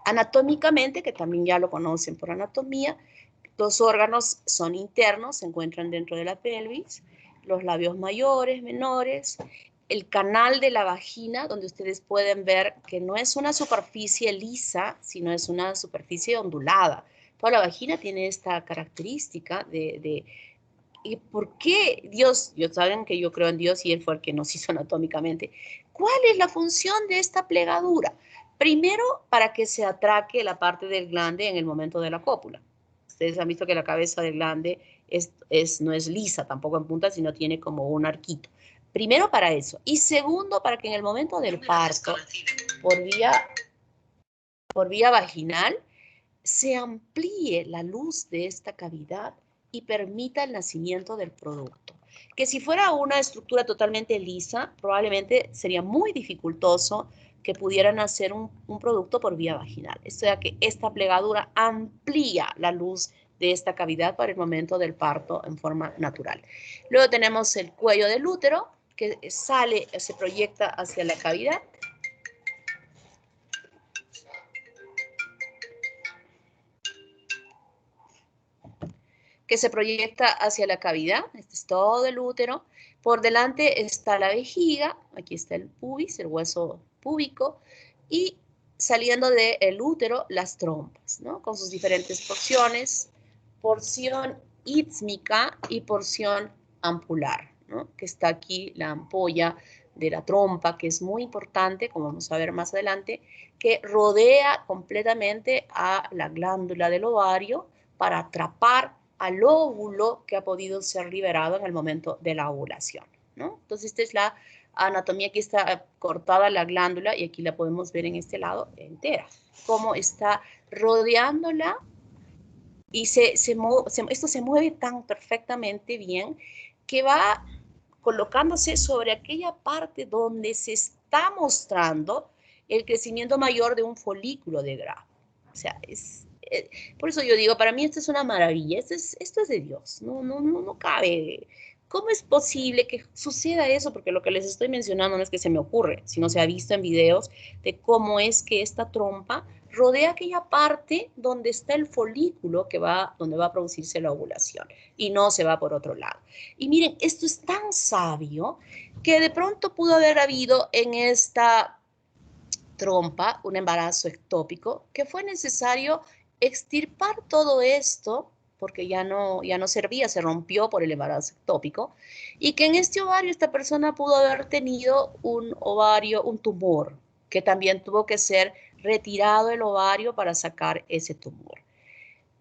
Anatómicamente, que también ya lo conocen por anatomía, los órganos son internos, se encuentran dentro de la pelvis, los labios mayores, menores, el canal de la vagina, donde ustedes pueden ver que no es una superficie lisa, sino es una superficie ondulada. Toda la vagina tiene esta característica ¿y por qué Dios? Saben que yo creo en Dios y Él fue el que nos hizo anatómicamente. ¿Cuál es la función de esta plegadura? Primero, para que se atraque la parte del glande en el momento de la cópula. Ustedes han visto que la cabeza del glande no es lisa, tampoco en punta, sino tiene como un arquito. Primero para eso. Y segundo, para que en el momento del parto, por vía vaginal, se amplíe la luz de esta cavidad y permita el nacimiento del producto. Que si fuera una estructura totalmente lisa, probablemente sería muy dificultoso que pudieran hacer un producto por vía vaginal. O sea que esta plegadura amplía la luz de esta cavidad para el momento del parto en forma natural. Luego tenemos el cuello del útero, que se proyecta hacia la cavidad. Este es todo el útero. Por delante está la vejiga, aquí está el pubis, el hueso púbico, y saliendo del útero las trompas, ¿no? Con sus diferentes porciones, porción ísmica y porción ampular, ¿no? Que está aquí la ampolla de la trompa, que es muy importante, como vamos a ver más adelante, que rodea completamente a la glándula del ovario para atrapar al óvulo que ha podido ser liberado en el momento de la ovulación, ¿no? Entonces, esta es la anatomía. Aquí está cortada la glándula y aquí la podemos ver en este lado entera, cómo está rodeándola y esto se mueve tan perfectamente bien que va colocándose sobre aquella parte donde se está mostrando el crecimiento mayor de un folículo de Graf. O sea, por eso yo digo, para mí esto es una maravilla, esto es de Dios, no cabe. ¿Cómo es posible que suceda eso? Porque lo que les estoy mencionando no es que se me ocurre, sino se ha visto en videos de cómo es que esta trompa rodea aquella parte donde está el folículo donde va a producirse la ovulación y no se va por otro lado. Y miren, esto es tan sabio que de pronto pudo haber habido en esta trompa un embarazo ectópico que fue necesario extirpar todo esto porque ya no servía, se rompió por el embarazo ectópico, y que en este ovario esta persona pudo haber tenido un tumor, que también tuvo que ser retirado el ovario para sacar ese tumor,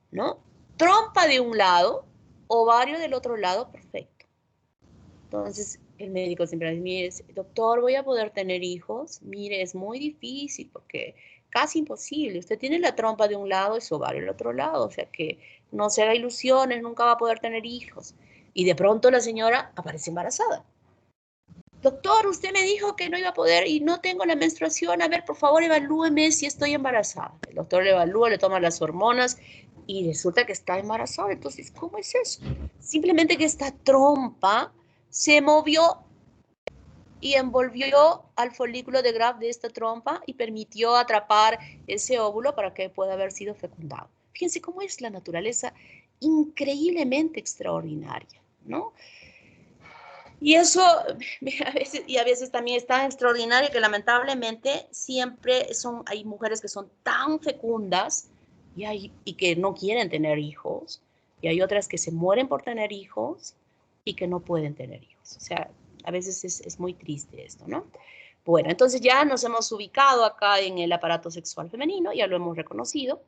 ¿no? Trompa de un lado, ovario del otro lado, perfecto. Entonces, el médico siempre dice, mire, doctor, ¿voy a poder tener hijos? Mire, es muy difícil porque casi imposible. Usted tiene la trompa de un lado y su ovario del otro lado, o sea que no se haga ilusiones, nunca va a poder tener hijos. Y de pronto la señora aparece embarazada. doctor, usted me dijo que no iba a poder y no tengo la menstruación. A ver, por favor, evalúeme si estoy embarazada. El doctor le evalúa, le toma las hormonas y resulta que está embarazada. Entonces, ¿cómo es eso? Simplemente que esta trompa se movió y envolvió al folículo de Graf de esta trompa y permitió atrapar ese óvulo para que pueda haber sido fecundado. Fíjense cómo es la naturaleza increíblemente extraordinaria, ¿no? Y eso a veces también es tan extraordinario que lamentablemente siempre hay mujeres que son tan fecundas y que no quieren tener hijos, y hay otras que se mueren por tener hijos y que no pueden tener hijos. O sea, a veces es muy triste esto, ¿no? Bueno, entonces ya nos hemos ubicado acá en el aparato sexual femenino, ya lo hemos reconocido.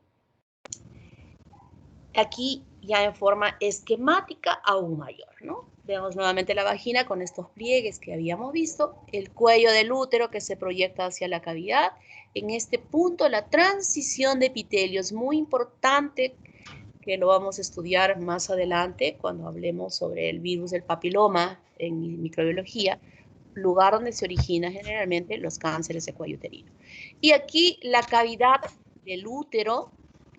Aquí ya en forma esquemática aún mayor, ¿no? Vemos nuevamente la vagina con estos pliegues que habíamos visto, el cuello del útero que se proyecta hacia la cavidad. En este punto la transición de epitelio es muy importante, que lo vamos a estudiar más adelante cuando hablemos sobre el virus del papiloma en microbiología, lugar donde se originan generalmente los cánceres de cuello uterino. Y aquí la cavidad del útero,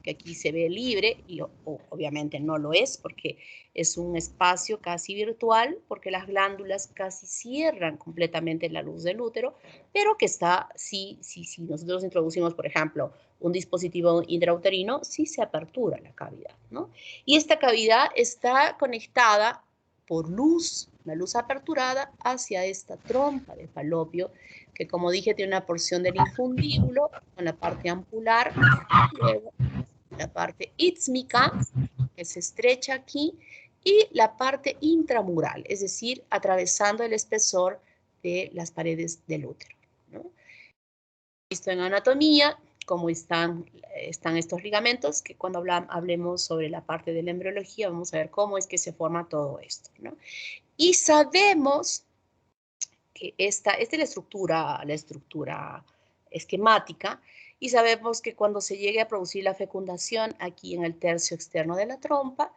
que aquí se ve libre, y obviamente no lo es porque es un espacio casi virtual, porque las glándulas casi cierran completamente la luz del útero, pero que está, si nosotros introducimos, por ejemplo, un dispositivo intrauterino, sí se apertura la cavidad, ¿no? Y esta cavidad está conectada por luz, una luz aperturada hacia esta trompa de falopio, que como dije tiene una porción del infundíbulo con la parte ampular, luego la parte ísmica, que se estrecha aquí, y la parte intramural, es decir, atravesando el espesor de las paredes del útero, ¿no? Visto en anatomía, cómo están estos ligamentos, que cuando hablemos sobre la parte de la embriología, vamos a ver cómo es que se forma todo esto, ¿no? Y sabemos que esta es la estructura esquemática, y sabemos que cuando se llegue a producir la fecundación aquí en el tercio externo de la trompa,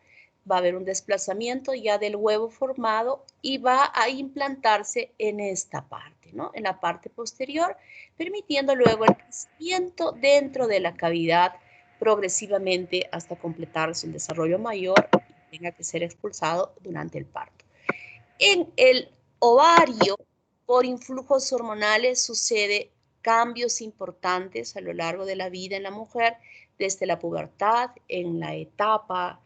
va a haber un desplazamiento ya del huevo formado y va a implantarse en esta parte, ¿no? En la parte posterior, permitiendo luego el crecimiento dentro de la cavidad progresivamente hasta completarse el desarrollo mayor y tenga que ser expulsado durante el parto. En el ovario, por influjos hormonales, sucede cambios importantes a lo largo de la vida en la mujer, desde la pubertad, en la etapa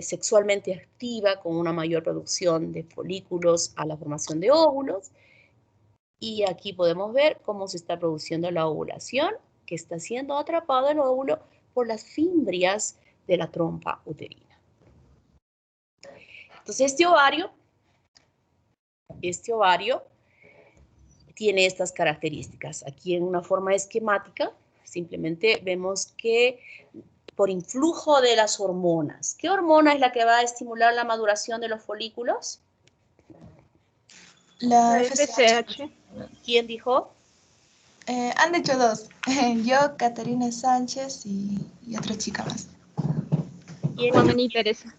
sexualmente activa, con una mayor producción de folículos a la formación de óvulos. Y aquí podemos ver cómo se está produciendo la ovulación, que está siendo atrapado el óvulo por las fimbrias de la trompa uterina. Entonces, este ovario tiene estas características. Aquí en una forma esquemática, simplemente vemos que por influjo de las hormonas. ¿Qué hormona es la que va a estimular la maduración de los folículos? La La FSH. FSH. ¿Quién dijo? Han dicho dos. Yo, Caterina Sánchez y otra chica más. ¿Quién? Guamení Teresa.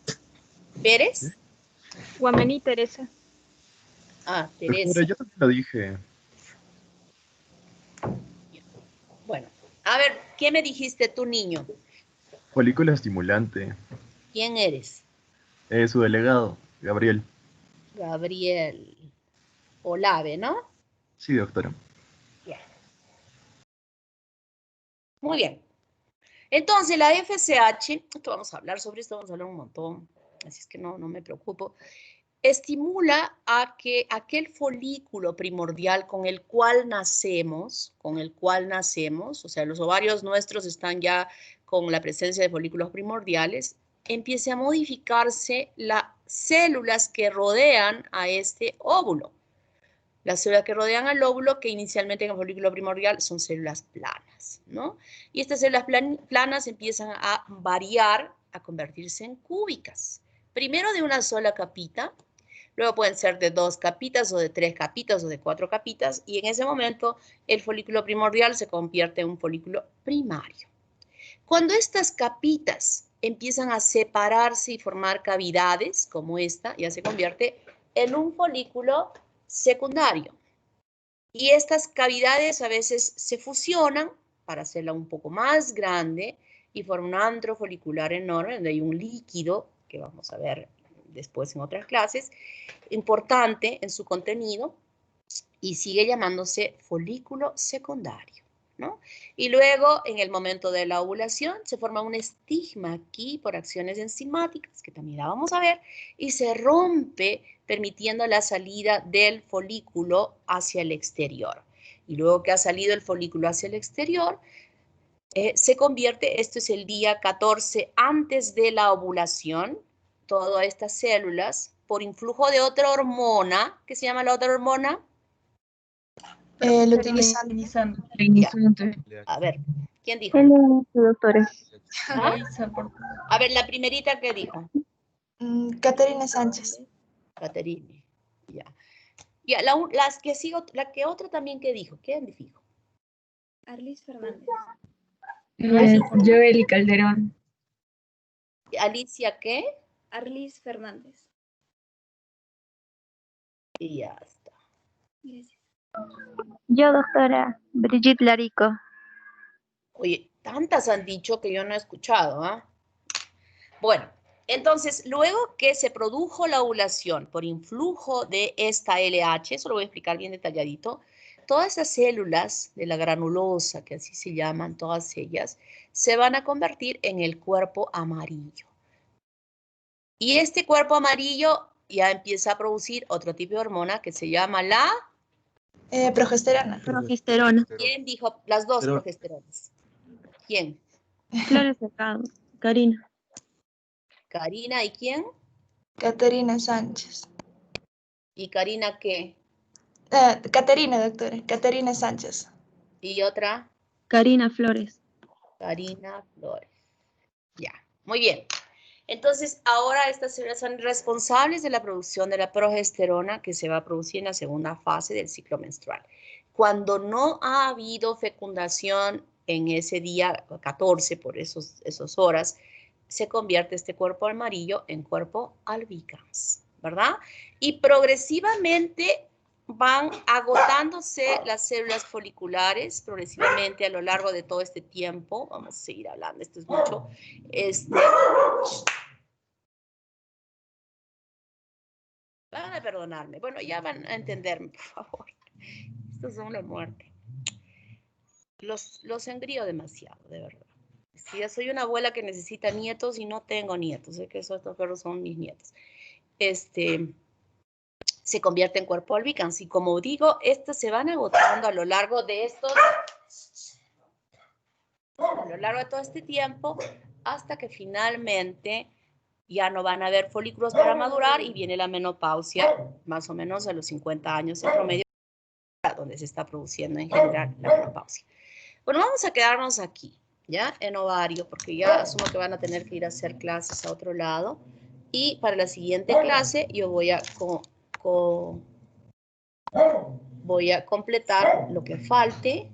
¿Pérez? Guamení Teresa. Ah, Doctora, Teresa. yo también lo dije. Bueno, a ver, ¿qué me dijiste tú, niño? Folículo estimulante. ¿Quién eres? Su delegado, Gabriel. Gabriel Olave, ¿no? Sí, doctora. Bien. Muy bien. Entonces, la FSH, esto vamos a hablar sobre esto, vamos a hablar un montón, así es que no me preocupo, estimula a que aquel folículo primordial con el cual nacemos, o sea, los ovarios nuestros están ya con la presencia de folículos primordiales, empiece a modificarse las células que rodean a este óvulo. Las células que rodean al óvulo, que inicialmente en el folículo primordial son células planas, ¿no? Y estas células planas empiezan a variar, a convertirse en cúbicas. Primero de una sola capita, luego pueden ser de 2 capitas o de 3 capitas o de 4 capitas, y en ese momento el folículo primordial se convierte en un folículo primario. Cuando estas capitas empiezan a separarse y formar cavidades, como esta, ya se convierte en un folículo secundario. Y estas cavidades a veces se fusionan para hacerla un poco más grande y forma un antro folicular enorme donde hay un líquido, que vamos a ver después en otras clases, importante en su contenido y sigue llamándose folículo secundario, ¿no? Y luego, en el momento de la ovulación, se forma un estigma aquí por acciones enzimáticas, que también la vamos a ver, y se rompe permitiendo la salida del folículo hacia el exterior. Y luego que ha salido el folículo hacia el exterior, se convierte, esto es el día 14 antes de la ovulación, todas estas células, por influjo de otra hormona, ¿qué se llama la otra hormona? Luteinizante. A ver, ¿quién dijo? Doctora. ¿Ah? A ver, la primerita que dijo. Caterina Sánchez. Caterine. Ya. Ya, las que sigo, la que otra también que dijo. ¿Quién dijo? Arlis Fernández. Joely Calderón. ¿Alicia qué? Arlis Fernández. Y ya está. Gracias. Yo, doctora. Brigitte Larico. Oye, tantas han dicho que yo no he escuchado, ¿ah? Bueno, entonces, luego que se produjo la ovulación por influjo de esta LH, eso lo voy a explicar bien detalladito, todas esas células de la granulosa, que así se llaman todas ellas, se van a convertir en el cuerpo amarillo. Y este cuerpo amarillo ya empieza a producir otro tipo de hormona que se llama la... Progesterona. Progesterona. ¿Quién dijo las dos progesteronas? ¿Quién? Flores Mercado. Karina. Karina, ¿y quién? Caterina Sánchez. ¿Y Karina qué? Caterina, doctora. Caterina Sánchez. ¿Y otra? Karina Flores. Karina Flores. Ya, muy bien. Entonces, ahora estas células son responsables de la producción de la progesterona que se va a producir en la segunda fase del ciclo menstrual. Cuando no ha habido fecundación en ese día 14, por esas horas, se convierte este cuerpo amarillo en cuerpo albicans, ¿verdad? Y progresivamente van agotándose las células foliculares, progresivamente a lo largo de todo este tiempo. Vamos a seguir hablando, esto es mucho. Van a perdonarme. Bueno, ya van a entenderme, por favor. Esto es una muerte. Los engrío demasiado, de verdad. Si ya soy una abuela que necesita nietos y no tengo nietos, sé que esos perros son mis nietos. Se convierte en cuerpo albicans. Y como digo, estos se van agotando a lo largo de todo este tiempo, hasta que finalmente ya no van a haber folículos para madurar y viene la menopausia, más o menos a los 50 años en promedio, donde se está produciendo en general la menopausia. Bueno, vamos a quedarnos aquí, ¿ya? En ovario, porque ya asumo que van a tener que ir a hacer clases a otro lado. Y para la siguiente clase yo voy a completar lo que falte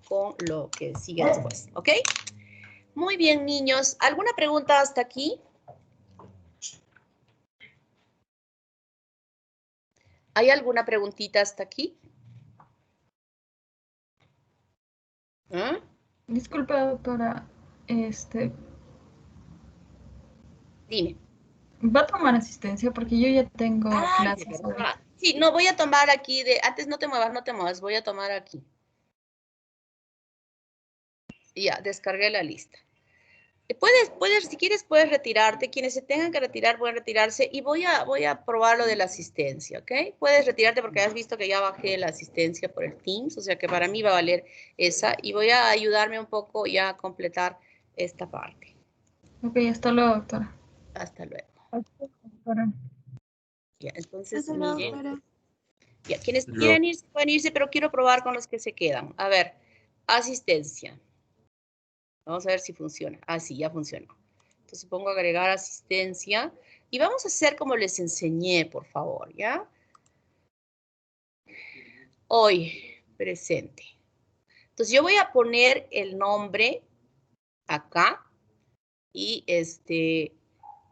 con lo que sigue después, ¿ok? Muy bien, niños. ¿Alguna pregunta hasta aquí? ¿Hay alguna preguntita hasta aquí? ¿Ah? Disculpa, doctora, Dime. ¿va a tomar asistencia? Porque yo ya tengo clases. Sí, no, voy a tomar aquí antes no te muevas, voy a tomar aquí. Ya, descargué la lista. Si quieres, puedes retirarte. Quienes se tengan que retirar, pueden retirarse. Y voy a probar lo de la asistencia, ¿ok? Puedes retirarte porque has visto que ya bajé la asistencia por el Teams, o sea que para mí va a valer esa. Y voy a ayudarme un poco ya a completar esta parte. Ok, hasta luego, doctora. Hasta luego. Doctora. Ya, entonces, Hasta luego, miren. doctora. Ya, quienes quieren irse, pueden irse, pero quiero probar con los que se quedan. A ver, asistencia. Vamos a ver si funciona. Ah, sí, ya funcionó. Entonces pongo agregar asistencia. Y vamos a hacer como les enseñé, por favor, ¿ya? Hoy, presente. Entonces yo voy a poner el nombre acá. Y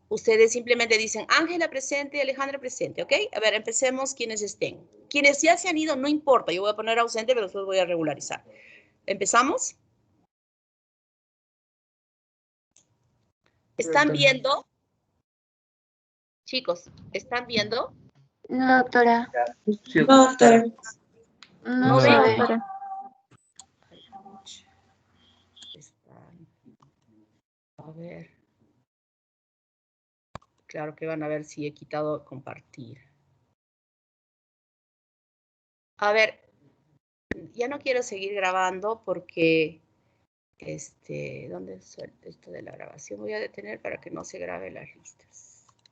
ustedes simplemente dicen Ángela presente, Alejandra presente, ¿ok? A ver, empecemos quienes estén. quienes ya se han ido, no importa, yo voy a poner ausente, pero después voy a regularizar. ¿Empezamos? ¿Están viendo? Chicos, ¿están viendo? No, doctora. Sí, No, doctora. No, veo. doctora. A ver. Claro que van a ver si he quitado compartir. A ver, ya no quiero seguir grabando porque, ¿dónde es esto de la grabación? Voy a detener para que no se grabe las listas.